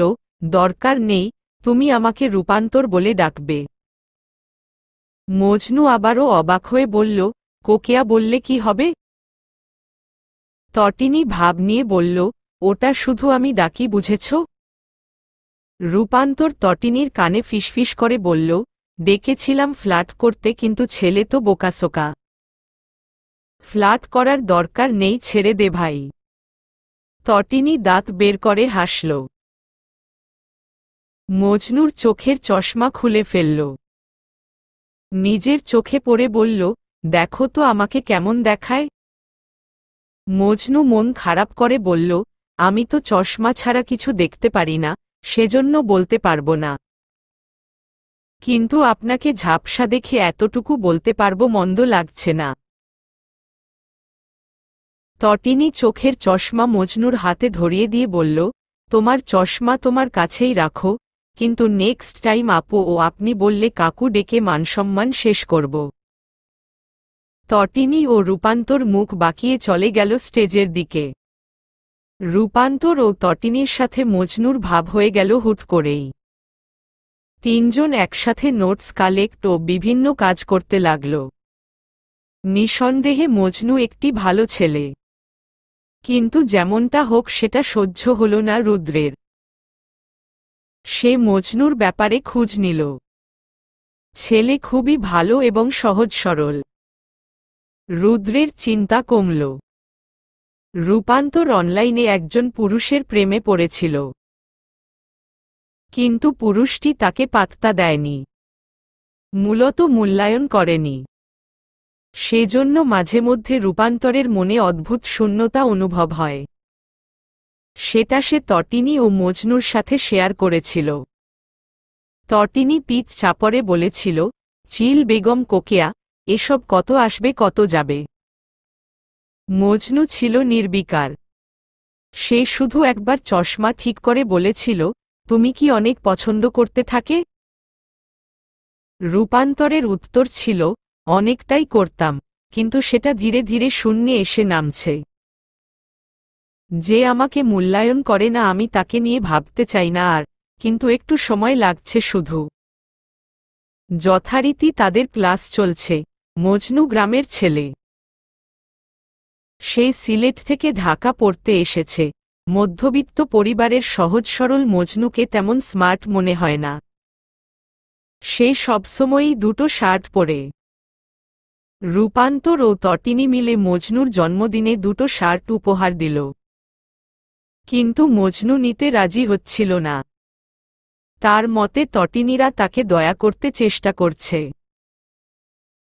দরকার নেই, তুমি আমাকে রূপান্তর বলে ডাকবে। মজনু আবারও অবাক হয়ে বলল, কোকেয়া বললে কি হবে? তটিনী ভাব নিয়ে বলল, ওটা শুধু আমি ডাকি, বুঝেছ? রূপান্তর তটিনীর কানে ফিসফিস করে বলল, ডেকেছিলাম ফ্লার্ট করতে, কিন্তু ছেলে তো বোকাসোকা। ফ্লার্ট করার দরকার নেই, ছেড়ে দে ভাই। তটিনী দাঁত বের করে হাসল। মজনুর চোখের চশমা খুলে ফেলল। নিজের চোখে পড়ে বলল, দেখো তো আমাকে কেমন দেখায়? মজনু মন খারাপ করে বলল, আমি তো চশমা ছাড়া কিছু দেখতে পারি না, সেজন্য বলতে পারব না। কিন্তু আপনাকে ঝাপসা দেখে এতটুকু বলতে পারব, মন্দ লাগছে না। তটিনী চোখের চশমা মজনুর হাতে ধরিয়ে দিয়ে বলল, তোমার চশমা তোমার কাছেই রাখো, কিন্তু নেক্সট টাইম আপু ও আপনি বললে কাকু ডেকে মানসম্মান শেষ করব। তটিনী ও রূপান্তর মুখ বাঁকিয়ে চলে গেল স্টেজের দিকে। রূপান্তর ও তটিনীর সাথে মজনুর ভাব হয়ে গেল হুট করেই। তিনজন একসাথে নোটস কালেক্ট ও বিভিন্ন কাজ করতে লাগল। নিঃসন্দেহে মজনু একটি ভালো ছেলে। কিন্তু যেমনটা হোক সেটা সহ্য হল না রুদ্রের। সে মজনুর ব্যাপারে খোঁজ নিল। ছেলে খুবই ভালো এবং সহজ সরল। রুদ্রের চিন্তা কমল। রূপান্তর অনলাইনে একজন পুরুষের প্রেমে পড়েছিল। কিন্তু পুরুষটি তাকে পাত্তা দেয়নি, মূলত মূল্যায়ন করেনি। সেজন্য মাঝে মধ্যে রূপান্তরের মনে অদ্ভুত শূন্যতা অনুভব হয়। সেটা সে তটিনী ও মজনুর সাথে শেয়ার করেছিল। তটিনী পিঠ চাপড়ে বলেছিল, চিল বেগম কোকেয়া, এসব কত আসবে কত যাবে। মজনু ছিল নির্বিকার। সে শুধু একবার চশমা ঠিক করে বলেছিল, তুমি কি অনেক পছন্দ করতে থাকে? রূপান্তরের উত্তর ছিল, অনেকটাই করতাম, কিন্তু সেটা ধীরে ধীরে শূন্যে এসে নামছে। যে আমাকে মূল্যায়ন করে না আমি তাকে নিয়ে ভাবতে চাই না আর, কিন্তু একটু সময় লাগছে শুধু। যথারীতি তাদের ক্লাস চলছে। মজনু গ্রামের ছেলে। সে সিলেট থেকে ঢাকা পড়তে এসেছে। মধ্যবিত্ত পরিবারের সহজ সরল মজনুকে তেমন স্মার্ট মনে হয় না। সে সবসময়ই দুটো শার্ট পরে। রূপান্তর ও তটিনী মিলে মজনুর জন্মদিনে দুটো শার্ট উপহার দিল। কিন্তু মজনু নিতে রাজি হচ্ছিল না। তার মতে তটিনীরা তাকে দয়া করতে চেষ্টা করছে।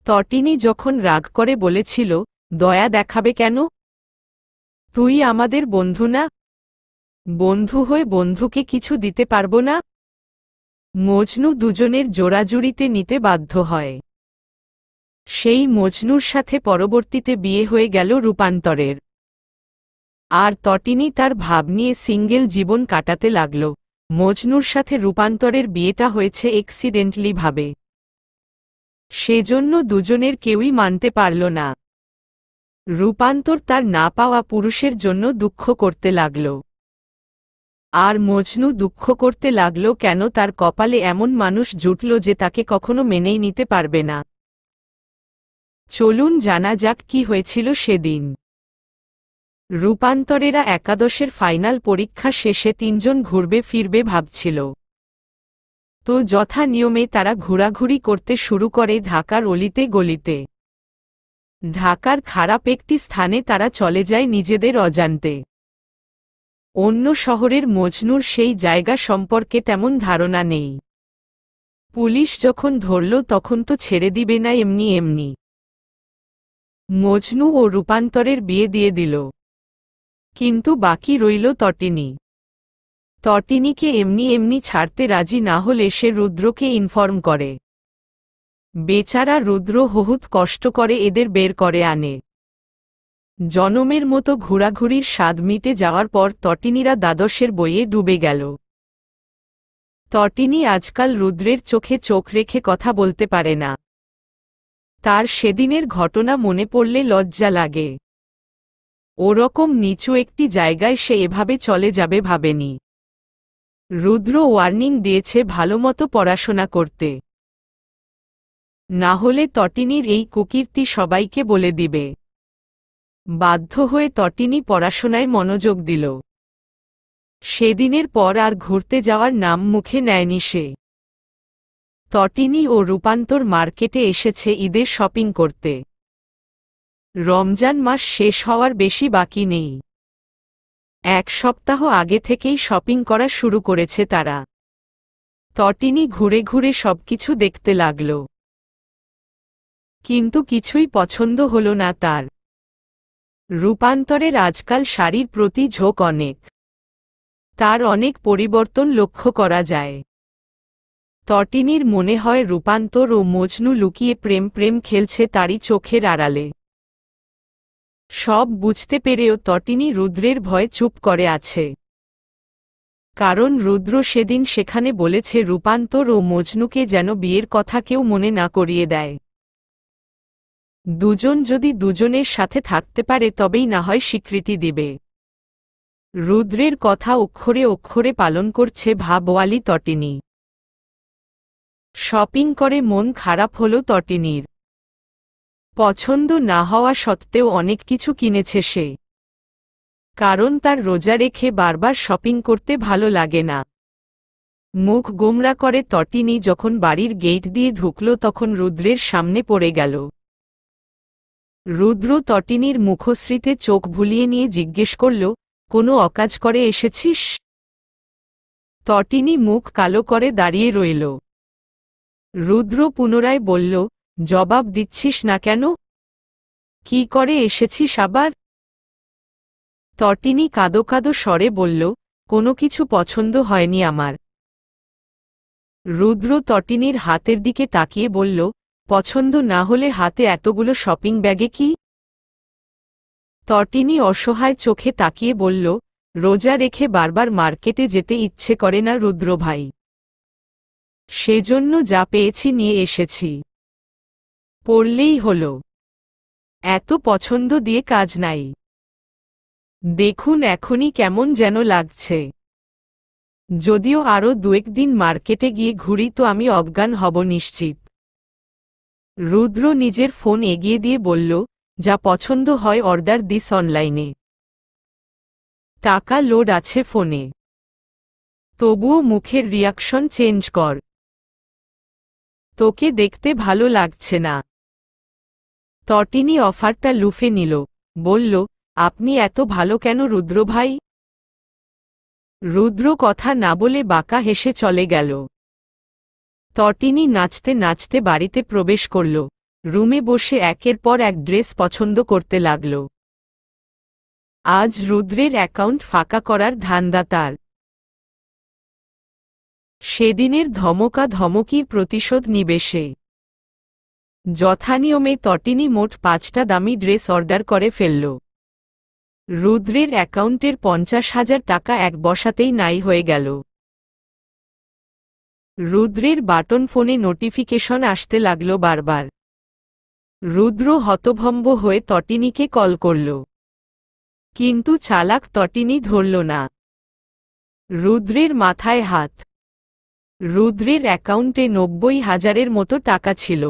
তটিনী যখন রাগ করে বলেছিল, দয়া দেখাবে কেন? তুই আমাদের বন্ধু না? বন্ধু হয়ে বন্ধুকে কিছু দিতে পারবো না? মজনু দুজনের জোড়াজুড়িতে নিতে বাধ্য হয়। সেই মজনুর সাথে পরবর্তীতে বিয়ে হয়ে গেল রূপান্তরের। আর তটিনী তার ভাব নিয়ে সিঙ্গেল জীবন কাটাতে লাগল। মজনুর সাথে রূপান্তরের বিয়েটা হয়েছে এক্সিডেন্টলি ভাবে। সেজন্য দুজনের কেউই মানতে পারল না। রূপান্তর তার না পাওয়া পুরুষের জন্য দুঃখ করতে লাগল। আর মজনু দুঃখ করতে লাগল কেন তার কপালে এমন মানুষ জুটল যে তাকে কখনো মেনেই নিতে পারবে না। চলুন জানা যাক কি হয়েছিল সেদিন। রূপান্তরেরা একাদশের ফাইনাল পরীক্ষা শেষে তিনজন ঘুরবে ফিরবে ভাবছিল। তো যথা নিয়মে তারা ঘোরাঘুরি করতে শুরু করে ঢাকার অলিতে গলিতে। ঢাকার খারাপ একটি স্থানে তারা চলে যায় নিজেদের অজান্তে। অন্য শহরের মজনুর সেই জায়গা সম্পর্কে তেমন ধারণা নেই। পুলিশ যখন ধরল তখন তো ছেড়ে দিবে না এমনি এমনি। মজনু ও রূপান্তরের বিয়ে দিয়ে দিল। কিন্তু বাকি রইল তটিনী। তটিনীকে এমনি এমনি ছাড়তে রাজি না হলে সে রুদ্রকে ইনফর্ম করে। বেচারা রুদ্র বহুত কষ্ট করে এদের বের করে আনে। জনমের মতো ঘোরাঘুরির স্বাদ মিটে যাওয়ার পর তটিনীরা দ্বাদশের বইয়ে ডুবে গেল। তটিনী আজকাল রুদ্রের চোখে চোখ রেখে কথা বলতে পারে না। তার সেদিনের ঘটনা মনে পড়লে লজ্জা লাগে। ওরকম নিচু একটি জায়গায় সে এভাবে চলে যাবে ভাবেনি। রুদ্র ওয়ার্নিং দিয়েছে ভালোমতো পড়াশোনা করতে। না হলে তটিনীর এই কুকীর্তি সবাইকে বলে দিবে। বাধ্য হয়ে তটিনী পড়াশোনায় মনোযোগ দিল। সেদিনের পর আর ঘুরতে যাওয়ার নাম মুখে নেয়নি সে। তটিনী ও রূপান্তর মার্কেটে এসেছে ঈদের শপিং করতে। রমজান মাস শেষ হওয়ার বেশি বাকি নেই। এক সপ্তাহ আগে থেকেই শপিং করা শুরু করেছে তারা। তটিনী ঘুরে ঘুরে সবকিছু দেখতে লাগল। কিন্তু কিছুই পছন্দ হল না তার। রূপান্তরের আজকাল শাড়ির প্রতি ঝোঁক অনেক। তার অনেক পরিবর্তন লক্ষ্য করা যায়। তটিনীর মনে হয় রূপান্তর ও মজনু লুকিয়ে প্রেম প্রেম খেলছে তারই চোখের আড়ালে। সব বুঝতে পেরেও তটিনী রুদ্রের ভয়ে চুপ করে আছে। কারণ রুদ্র সেদিন সেখানে বলেছে রূপান্তর ও মজনুকে যেন বিয়ের কথা কেউ মনে না করিয়ে দেয়। দুজন যদি দুজনের সাথে থাকতে পারে তবেই না হয় স্বীকৃতি দিবে। রুদ্রের কথা অক্ষরে অক্ষরে পালন করছে ভাবওয়ালি তটিনী। শপিং করে মন খারাপ হল তটিনীর। পছন্দ না হওয়া সত্ত্বেও অনেক কিছু কিনেছে সে। কারণ তার রোজা রেখে বারবার শপিং করতে ভালো লাগে না। মুখ গোমরা করে তটিনী যখন বাড়ির গেট দিয়ে ঢুকল তখন রুদ্রের সামনে পড়ে গেল। রুদ্র তটিনীর মুখশ্রীতে চোখ ভুলিয়ে নিয়ে জিজ্ঞেস করল, কোনো অকাজ করে এসেছিস? তটিনী মুখ কালো করে দাঁড়িয়ে রইল। রুদ্র পুনরায় বলল, জবাব দিচ্ছিস না কেন? কি করে এসেছিস আবার? তটিনী কাঁদো কাঁদো স্বরে বলল, কোনো কিছু পছন্দ হয়নি আমার। রুদ্র তটিনীর হাতের দিকে তাকিয়ে বলল, পছন্দ না হলে হাতে এতগুলো শপিং ব্যাগে কি? তটিনী অসহায় চোখে তাকিয়ে বলল, রোজা রেখে বারবার মার্কেটে যেতে ইচ্ছে করে না রুদ্র ভাই। সেজন্য যা পেয়েছি নিয়ে এসেছি। পড়লেই হলো। এত পছন্দ দিয়ে কাজ নাই। দেখুন এখনই কেমন যেন লাগছে। যদিও আরও দু-এক দিন মার্কেটে গিয়ে ঘুরি তো আমি অজ্ঞান হব নিশ্চিত। রুদ্র নিজের ফোন এগিয়ে দিয়ে বলল, যা পছন্দ হয় অর্ডার দিস অনলাইনে। টাকা লোড আছে ফোনে। তবুও মুখের রিয়াকশন চেঞ্জ কর। তোকে দেখতে ভালো লাগছে না। তটিনী অফারটা লুফে নিল, বলল, আপনি এত ভালো কেন রুদ্র ভাই? রুদ্র কথা না বলে বাঁকা হেসে চলে গেল। তটিনী নাচতে নাচতে বাড়িতে প্রবেশ করল, রুমে বসে একের পর এক ড্রেস পছন্দ করতে লাগল। আজ রুদ্রের অ্যাকাউন্ট ফাঁকা করার ধান্দা তার। সেদিনের ধমকা ধমকির প্রতিশোধ নিবে সে। যথানিয়মে তটিনী মোট 5টা দামি ড্রেস অর্ডার করে ফেলল। রুদ্রের অ্যাকাউন্টের 50,000 টাকা এক বসাতেই নাই হয়ে গেল। রুদ্রের বাটন ফোনে নোটিফিকেশন আসতে লাগল বারবার। রুদ্র হতভম্ব হয়ে তটিনীকে কল করল, কিন্তু চালাক তটিনী ধরল না। রুদ্রের মাথায় হাত। রুদ্রের অ্যাকাউন্টে 90,000-এর মতো টাকা ছিল।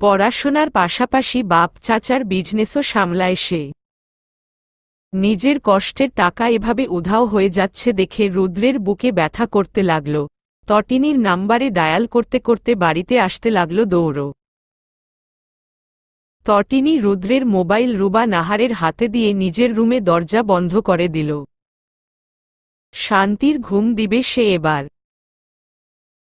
পড়াশোনার পাশাপাশি বাপ চাচার বিজনেসও সামলায় সে। নিজের কষ্টের টাকা এভাবে উধাও হয়ে যাচ্ছে দেখে রুদ্রের বুকে ব্যথা করতে লাগল। তটিনীর নাম্বারে ডায়াল করতে করতে বাড়িতে আসতে লাগল দৌড়। তটিনী রুদ্রের মোবাইল রুবা নাহারের হাতে দিয়ে নিজের রুমে দরজা বন্ধ করে দিল। শান্তির ঘুম দিবে সে এবার।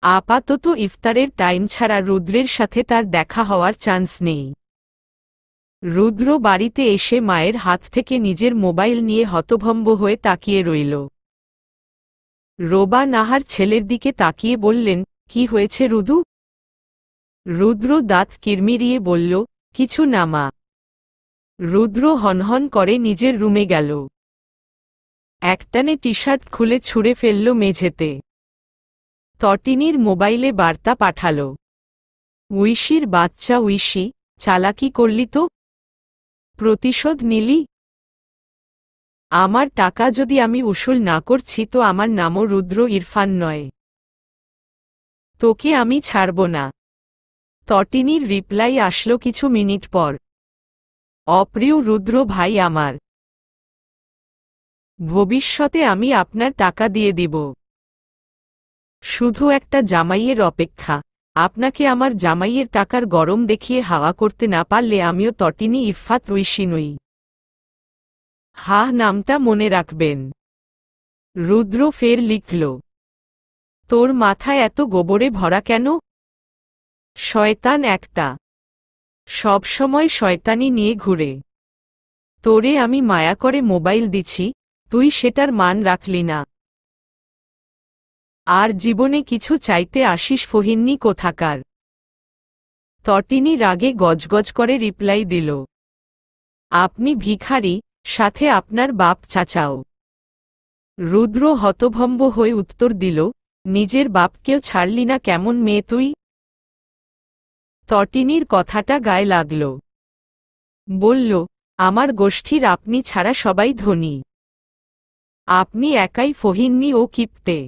আপাতত ইফতারের টাইম ছাড়া রুদ্রের সাথে তার দেখা হওয়ার চান্স নেই। রুদ্র বাড়িতে এসে মায়ের হাত থেকে নিজের মোবাইল নিয়ে হতভম্ব হয়ে তাকিয়ে রইল। রোবা নাহার ছেলের দিকে তাকিয়ে বললেন, কি হয়েছে রুদু? রুদ্র দাঁত কিরমিরিয়ে বলল, কিছু না মা। রুদ্র হনহন করে নিজের রুমে গেল। একটানে টি শার্ট খুলে ছুঁড়ে ফেলল মেঝেতে। তটিনীর মোবাইলে বার্তা পাঠাল, উইশির বাচ্চা উইশি, চালাকি করলি তো? প্রতিশোধ নিলি? আমার টাকা যদি আমি উসুল না করছি তো আমার নামও রুদ্র ইরফান নয়। তোকে আমি ছাড়ব না। তটিনীর রিপ্লাই আসলো কিছু মিনিট পর, অপ্রিয় রুদ্র ভাই আমার, ভবিষ্যতে আমি আপনার টাকা দিয়ে দিব। শুধু একটা জামাইয়ের অপেক্ষা। আপনাকে আমার জামাইয়ের টাকার গরম দেখিয়ে হাওয়া করতে না পারলে আমিও তটিনী ইফফাত ঐশী নই। নামটা মনে রাখবেন। রুদ্র ফের লিখল, তোর মাথায় এত গোবরে ভরা কেন? শয়তান একটা, সব সময় শয়তানি নিয়ে ঘুরে। তোরে আমি মায়া করে মোবাইল দিছি, তুই সেটার মান রাখলি না। আর জীবনে কিছু চাইতে আসিস ফহিন্নি কোথাকার। তটিনী রাগে গজগজ করে রিপ্লাই দিল, আপনি ভিখারি, সাথে আপনার বাপ চাচাও। রুদ্র হতভম্ব হয়ে উত্তর দিল, নিজের বাপকেও ছাড়লি না কেমন মেয়ে তুই? তটিনীর কথাটা গায়ে লাগল। বলল, আমার গোষ্ঠীর আপনি ছাড়া সবাই ধনী। আপনি একাই ফহিন্নি ও কিপ্টে।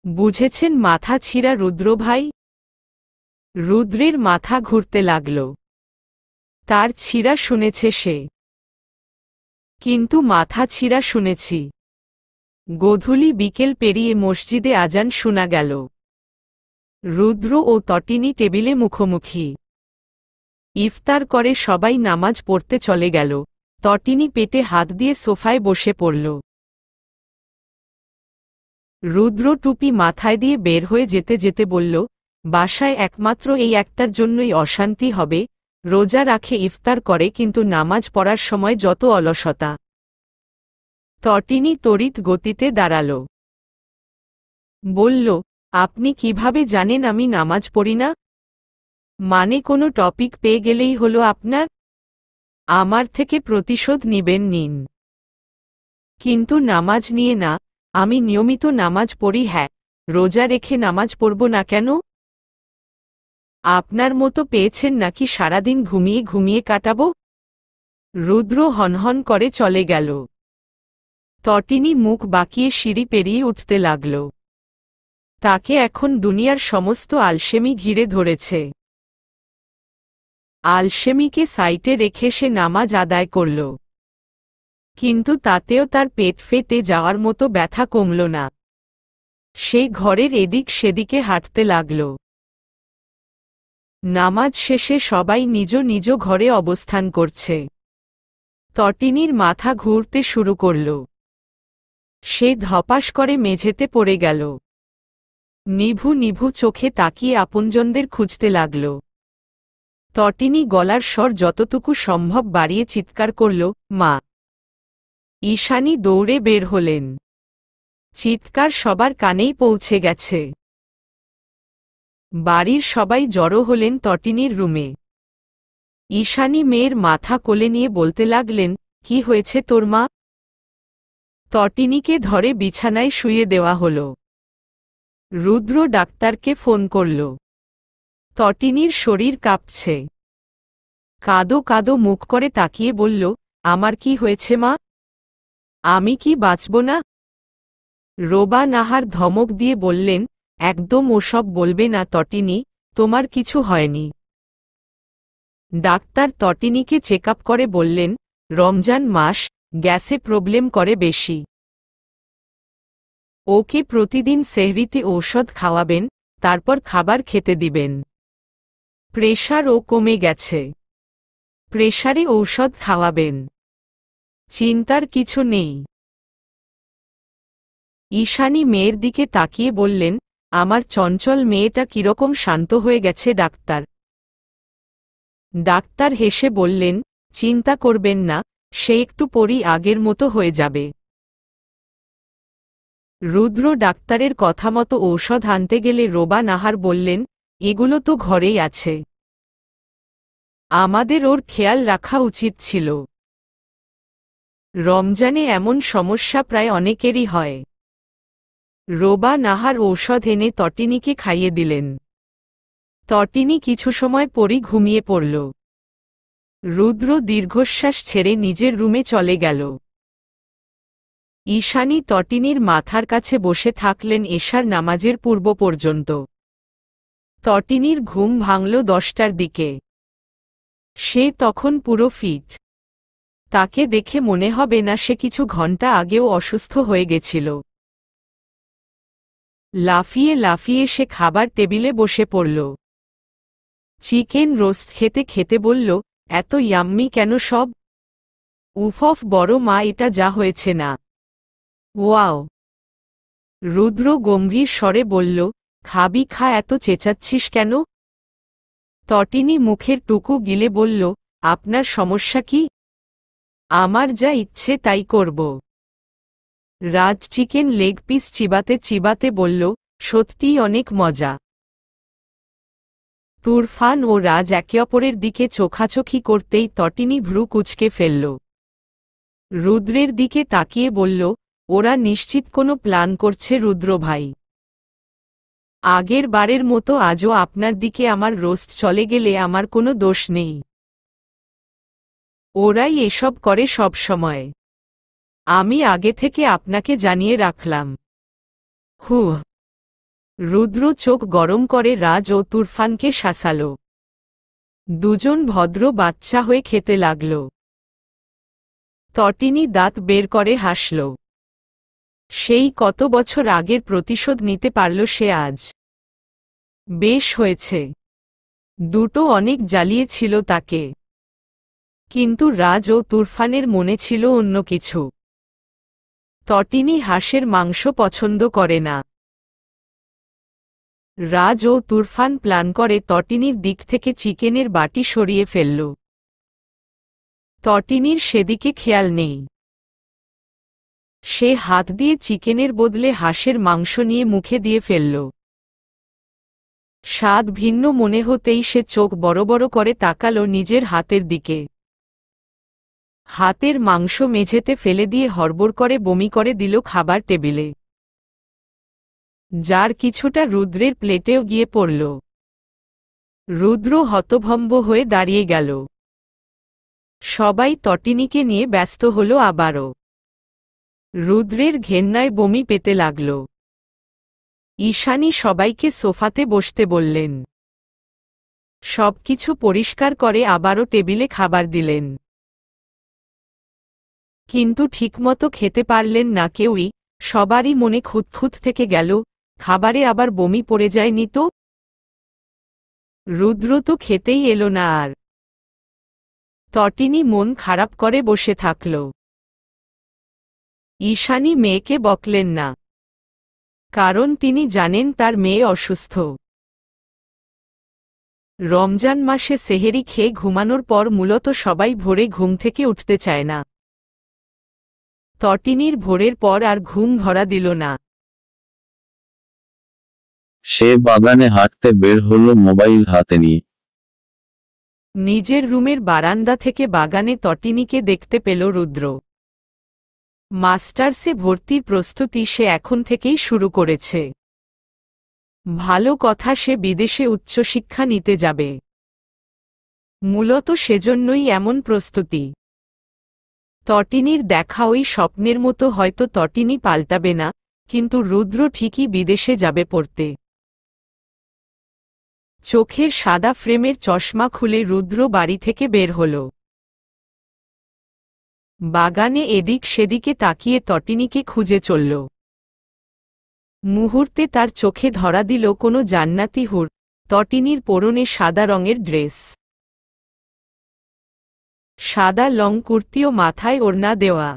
বুঝেছেন মাথা ছিঁড়া রুদ্র ভাই? রুদ্রের মাথা ঘুরতে লাগল। তার ছিঁড়া শুনেছে সে। কিন্তু মাথা ছিঁড়া শুনেছি। গোধূলি বিকেল পেরিয়ে মসজিদে আজান শোনা গেল। রুদ্র ও তটিনী টেবিলে মুখোমুখি। ইফতার করে সবাই নামাজ পড়তে চলে গেল। তটিনী পেটে হাত দিয়ে সোফায় বসে পড়ল। রুদ্র টুপি মাথায় দিয়ে বের হয়ে যেতে যেতে বলল, বাসায় একমাত্র এই একটার জন্যই অশান্তি হবে, রোজা রাখে ইফতার করে কিন্তু নামাজ পড়ার সময় যত অলসতা। তটিনী তড়িৎ গতিতে দাঁড়াল। বলল, আপনি কিভাবে জানেন আমি নামাজ পড়ি না? মানে কোনো টপিক পেয়ে গেলেই হলো আপনার? আমার থেকে প্রতিশোধ নিবেন নিন, কিন্তু নামাজ নিয়ে না। আমি নিয়মিত নামাজ পড়ি। হ্যাঁ, রোজা রেখে নামাজ পড়ব না কেন? আপনার মতো পেয়েছেন নাকি সারাদিন ঘুমিয়ে ঘুমিয়ে কাটাব? রুদ্র হনহন করে চলে গেল। তটিনী মুখ বাঁকিয়ে সিঁড়ি পেরিয়ে উঠতে লাগল। তাকে এখন দুনিয়ার সমস্ত আলসেমি ঘিরে ধরেছে। আলসেমিকে সাইটে রেখে সে নামাজ আদায় করল, কিন্তু তাতেও তার পেট ফেটে যাওয়ার মতো ব্যথা কমল না। সে ঘরের এদিক সেদিকে হাঁটতে লাগল। নামাজ শেষে সবাই নিজ নিজ ঘরে অবস্থান করছে। তটিনীর মাথা ঘুরতে শুরু করল। সে ধপাস করে মেঝেতে পড়ে গেল। নিভু নিভু চোখে তাকিয়ে আপনজনদের খুঁজতে লাগল। তটিনী গলার স্বর যতটুকু সম্ভব বাড়িয়ে চিৎকার করল, মা! ঈশানী দৌড়ে বের হলেন। চিৎকার সবার কানেই পৌঁছে গেছে। বাড়ির সবাই জড়ো হলেন তটিনীর রুমে। ঈশানী মেয়ের মাথা কোলে নিয়ে বলতে লাগলেন, কি হয়েছে তোর মা? তটিনীকে ধরে বিছানায় শুইয়ে দেওয়া হল। রুদ্র ডাক্তারকে ফোন করল। তটিনীর শরীর কাঁপছে। কাঁদো কাঁদো মুখ করে তাকিয়ে বলল, আমার কি হয়েছে মা? আমি কি বাঁচব না? রোবা নাহার ধমক দিয়ে বললেন, একদম ওসব বলবে না তটিনী, তোমার কিছু হয়নি। ডাক্তার তটিনীকে চেকআপ করে বললেন, রমজান মাস, গ্যাসে প্রবলেম করে বেশি। ওকে প্রতিদিন সেহরিতে ঔষধ খাওয়াবেন, তারপর খাবার খেতে দিবেন। প্রেশারও কমে গেছে। প্রেশারে ঔষধ খাওয়াবেন। চিন্তার কিছু নেই। ঈশানী মেয়ের দিকে তাকিয়ে বললেন, আমার চঞ্চল মেয়েটা কিরকম শান্ত হয়ে গেছে ডাক্তার। ডাক্তার হেসে বললেন, চিন্তা করবেন না, সে একটু পরই আগের মতো হয়ে যাবে। রুদ্র ডাক্তারের কথা মতো ঔষধ আনতে গেলে রোবা নাহার বললেন, এগুলো তো ঘরেই আছে। আমাদের ওর খেয়াল রাখা উচিত ছিল। রমজানে এমন সমস্যা প্রায় অনেকেরই হয়। রোবা নাহার ঔষধ এনে তটিনীকে খাইয়ে দিলেন। তটিনী কিছু সময় পরই ঘুমিয়ে পড়ল। রুদ্র দীর্ঘশ্বাস ছেড়ে নিজের রুমে চলে গেল। ঈশানী তটিনীর মাথার কাছে বসে থাকলেন এশার নামাজের পূর্ব পর্যন্ত। তটিনীর ঘুম ভাঙল 10টার দিকে। সে তখন পুরো ফিট। তাকে দেখে মনে হবে না সে কিছু ঘন্টা আগেও অসুস্থ হয়ে গেছিল। লাফিয়ে লাফিয়ে সে খাবার টেবিলে বসে পড়ল। চিকেন রোস্ট খেতে খেতে বলল, এত ইয়াম্মি কেন সব? উফফ বড় মা, এটা যা হয়েছে না! ওয়াও! রুদ্র গম্ভীর স্বরে বলল, খাবি খা, এত চেঁচাচ্ছিস কেন? তটিনী মুখের টুকু গিলে বলল, আপনার সমস্যা কি? আমার যা ইচ্ছে তাই করব। রাজ চিকেন লেগ পিস চিবাতে চিবাতে বলল, সত্যিই অনেক মজা। তুরফান ও রাজ একে অপরের দিকে চোখাচোখি করতেই তটিনী ভ্রু কুঁচকে ফেলল। রুদ্রের দিকে তাকিয়ে বলল, ওরা নিশ্চিত কোনো প্ল্যান করছে রুদ্র ভাই। আগের বারের মতো আজও আপনার দিকে আমার রোস্ট চলে গেলে আমার কোনো দোষ নেই। ওরাই এসব করে সব সময়। আমি আগে থেকে আপনাকে জানিয়ে রাখলাম। হুহ! রুদ্র চোখ গরম করে রাজ ও তুরফানকে শাসাল। দুজন ভদ্র বাচ্চা হয়ে খেতে লাগল। তটিনী দাঁত বের করে হাসল। সেই কত বছর আগের প্রতিশোধ নিতে পারল সে আজ। বেশ হয়েছে। দুটো অনেক জ্বালিয়েছিল তাকে। কিন্তু রাজ ও তুরফানের মনে ছিল অন্য কিছু। তটিনী হাঁসের মাংস পছন্দ করে না। রাজ ও তুরফান প্ল্যান করে তটিনীর দিক থেকে চিকেনের বাটি সরিয়ে ফেলল। তটিনীর সেদিকে খেয়াল নেই। সে হাত দিয়ে চিকেনের বদলে হাঁসের মাংস নিয়ে মুখে দিয়ে ফেলল। স্বাদ ভিন্ন মনে হতেই সে চোখ বড় বড় করে তাকাল নিজের হাতের দিকে। হাতের মাংস মেঝেতে ফেলে দিয়ে হড়বড় করে বমি করে দিল খাবার টেবিলে। যার কিছুটা রুদ্রের প্লেটেও গিয়ে পড়ল। রুদ্র হতভম্ব হয়ে দাঁড়িয়ে গেল। সবাই তটিনীকে নিয়ে ব্যস্ত হল আবারও। রুদ্রের ঘেন্নায় বমি পেতে লাগল। ঈশানী সবাইকে সোফাতে বসতে বললেন। সবকিছু পরিষ্কার করে আবারও টেবিলে খাবার দিলেন। কিন্তু ঠিকমতো খেতে পারলেন না কেউই। সবারই মনে খুঁতখুঁত থেকে গেল, খাবারে আবার বমি পড়ে যায়নি তো? রুদ্র তো খেতেই এলো না আর। তটিনী মন খারাপ করে বসে থাকল। ঈশানী মেয়েকে বকলেন না, কারণ তিনি জানেন তার মেয়ে অসুস্থ। রমজান মাসে সেহেরি খেয়ে ঘুমানোর পর মূলত সবাই ভোরে ঘুম থেকে উঠতে চায় না। তটিনীর ভোরের পর আর ঘুম ধরা দিল না। সে বাগানে হাঁটতে বের হলো মোবাইল হাতে নিয়ে। নিজের রুমের বারান্দা থেকে বাগানে তটিনীকে দেখতে পেল রুদ্র। মাস্টার্সে ভর্তির প্রস্তুতি সে এখন থেকেই শুরু করেছে। ভালো কথা, সে বিদেশে উচ্চশিক্ষা নিতে যাবে। মূলত সেজন্যই এমন প্রস্তুতি। তটিনীর দেখা ওই স্বপ্নের মতো, হয়তো তটিনী পাল্টাবে না, কিন্তু রুদ্র ঠিকই বিদেশে যাবে পড়তে। চোখের সাদা ফ্রেমের চশমা খুলে রুদ্র বাড়ি থেকে বের হল। বাগানে এদিক সেদিকে তাকিয়ে তটিনীকে খুঁজে চলল। মুহূর্তে তার চোখে ধরা দিল কোনো জান্নাতি হুর। তটিনীর পরনে সাদা রঙের ড্রেস, সাদা লং কুর্তি ও মাথায় ওড়না দেওয়া।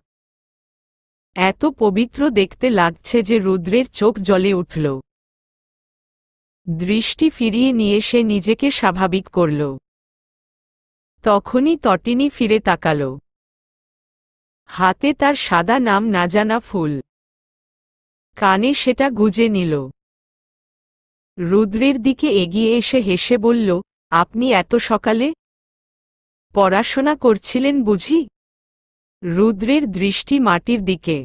এত পবিত্র দেখতে লাগছে যে রুদ্রের চোখ জ্বলে উঠল। দৃষ্টি ফিরিয়ে নিয়ে সে নিজেকে স্বাভাবিক করল। তখনই তটিনী ফিরে তাকাল। হাতে তার সাদা নাম না জানা ফুল, কানে সেটা গুজে নিল। রুদ্রের দিকে এগিয়ে এসে হেসে বলল, আপনি এত সকালে? পড়াশোনা করছিলেন বুঝি? রুদ্রের দৃষ্টি মাটির দিকে।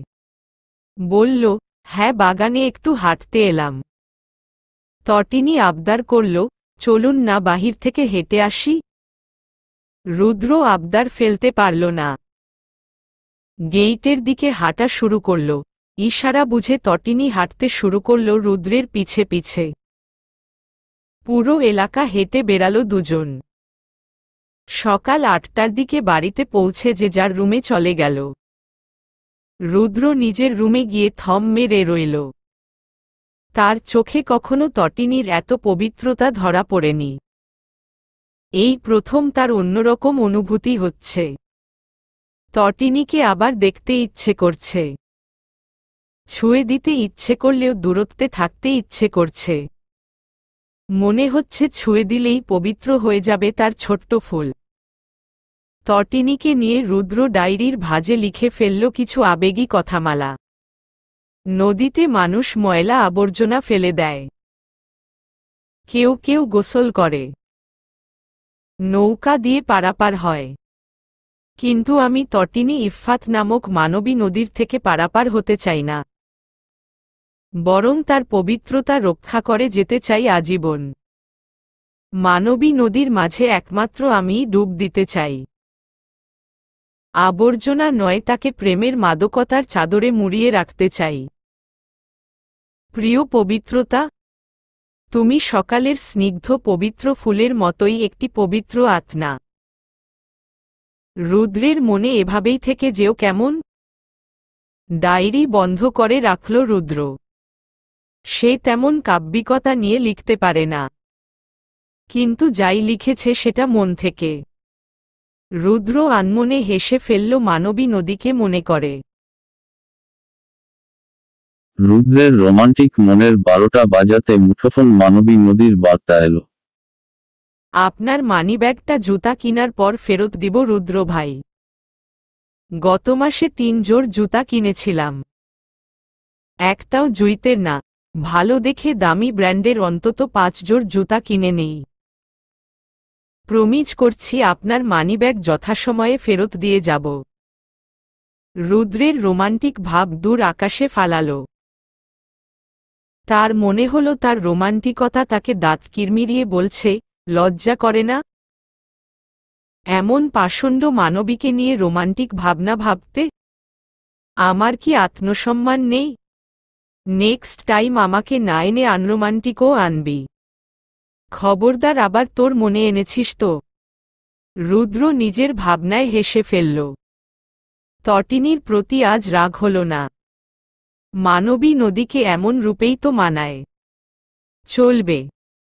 বলল, হ্যাঁ, বাগানে একটু হাঁটতে এলাম। তটিনী আবদার করল, চলুন না বাহির থেকে হেঁটে আসি। রুদ্র আবদার ফেলতে পারল না। গেইটের দিকে হাঁটা শুরু করল। ইশারা বুঝে তটিনী হাঁটতে শুরু করল রুদ্রের পিছে পিছে। পুরো এলাকা হেঁটে বেড়াল দুজন। সকাল ৮টার দিকে বাড়িতে পৌঁছে যে যার রুমে চলে গেল। রুদ্র নিজের রুমে গিয়ে থম মেরে রইল। তার চোখে কখনো তটিনীর এত পবিত্রতা ধরা পড়েনি। এই প্রথম তার অন্যরকম অনুভূতি হচ্ছে। তটিনীকে আবার দেখতে ইচ্ছে করছে। ছুঁয়ে দিতে ইচ্ছে করলেও দূরত্বে থাকতে ইচ্ছে করছে। মনে হচ্ছে ছুঁয়ে দিলেই পবিত্র হয়ে যাবে তার ছোট্ট ফুল। তটিনীকে নিয়ে রুদ্র ডায়েরির ভাঁজে লিখে ফেলল কিছু আবেগী কথামালা। নদীতে মানুষ ময়লা আবর্জনা ফেলে দেয়, কেউ কেউ গোসল করে, নৌকা দিয়ে পারাপার হয়, কিন্তু আমি তটিনী ইফফাত নামক মানবী নদীর থেকে পারাপার হতে চাই না। বরং তার পবিত্রতা রক্ষা করে যেতে চাই আজীবন। মানবী নদীর মাঝে একমাত্র আমিই ডুব দিতে চাই। আবর্জনা নয়, তাকে প্রেমের মাদকতার চাদরে মুড়িয়ে রাখতে চাই। প্রিয় পবিত্রতা, তুমি সকালের স্নিগ্ধ পবিত্র ফুলের মতোই একটি পবিত্র আত্মা। রুদ্রের মনে এভাবেই থেকে যেও কেমন। ডায়েরি বন্ধ করে রাখল রুদ্র। সে তেমন কাব্যিকতা নিয়ে লিখতে পারে না, কিন্তু যাই লিখেছে সেটা মন থেকে। রুদ্র আনমনে হেসে ফেলল মানবী নদীকে মনে করে। রুদ্রের রোমান্টিক মনের 12টা বাজাতে মুঠোফোন মানবী নদীর বার্তা এলো। আপনার মানিব্যাগটা জুতা কিনার পর ফেরত দিব রুদ্র ভাই। গত মাসে 3 জোড় জুতা কিনেছিলাম, একটাও জুইতের না। ভালো দেখে দামি ব্র্যান্ডের অন্তত 5 জোড় জুতা কিনে নেই। প্রমিজ করছি আপনার মানিব্যাগ যথাসময়ে ফেরত দিয়ে যাব। রুদ্রের রোমান্টিক ভাব দূর আকাশে ফালাল। তার মনে হল তার রোমান্টিকতা তাকে দাঁত কিরমিরিয়ে বলছে, লজ্জা করে না এমন পাষণ্ড মানবীকে নিয়ে রোমান্টিক ভাবনা ভাবতে? আমার কি আত্মসম্মান নেই? নেক্সট টাইম আমাকে না এনে আনরোমান্টিকও আনবি। খবরদার আবার তোর মনে এনেছিস তো। রুদ্র নিজের ভাবনায় হেসে ফেলল। তটিনীর প্রতি আজ রাগ হল না। মানবী নদীকে এমন রূপেই তো মানায়। চলবে।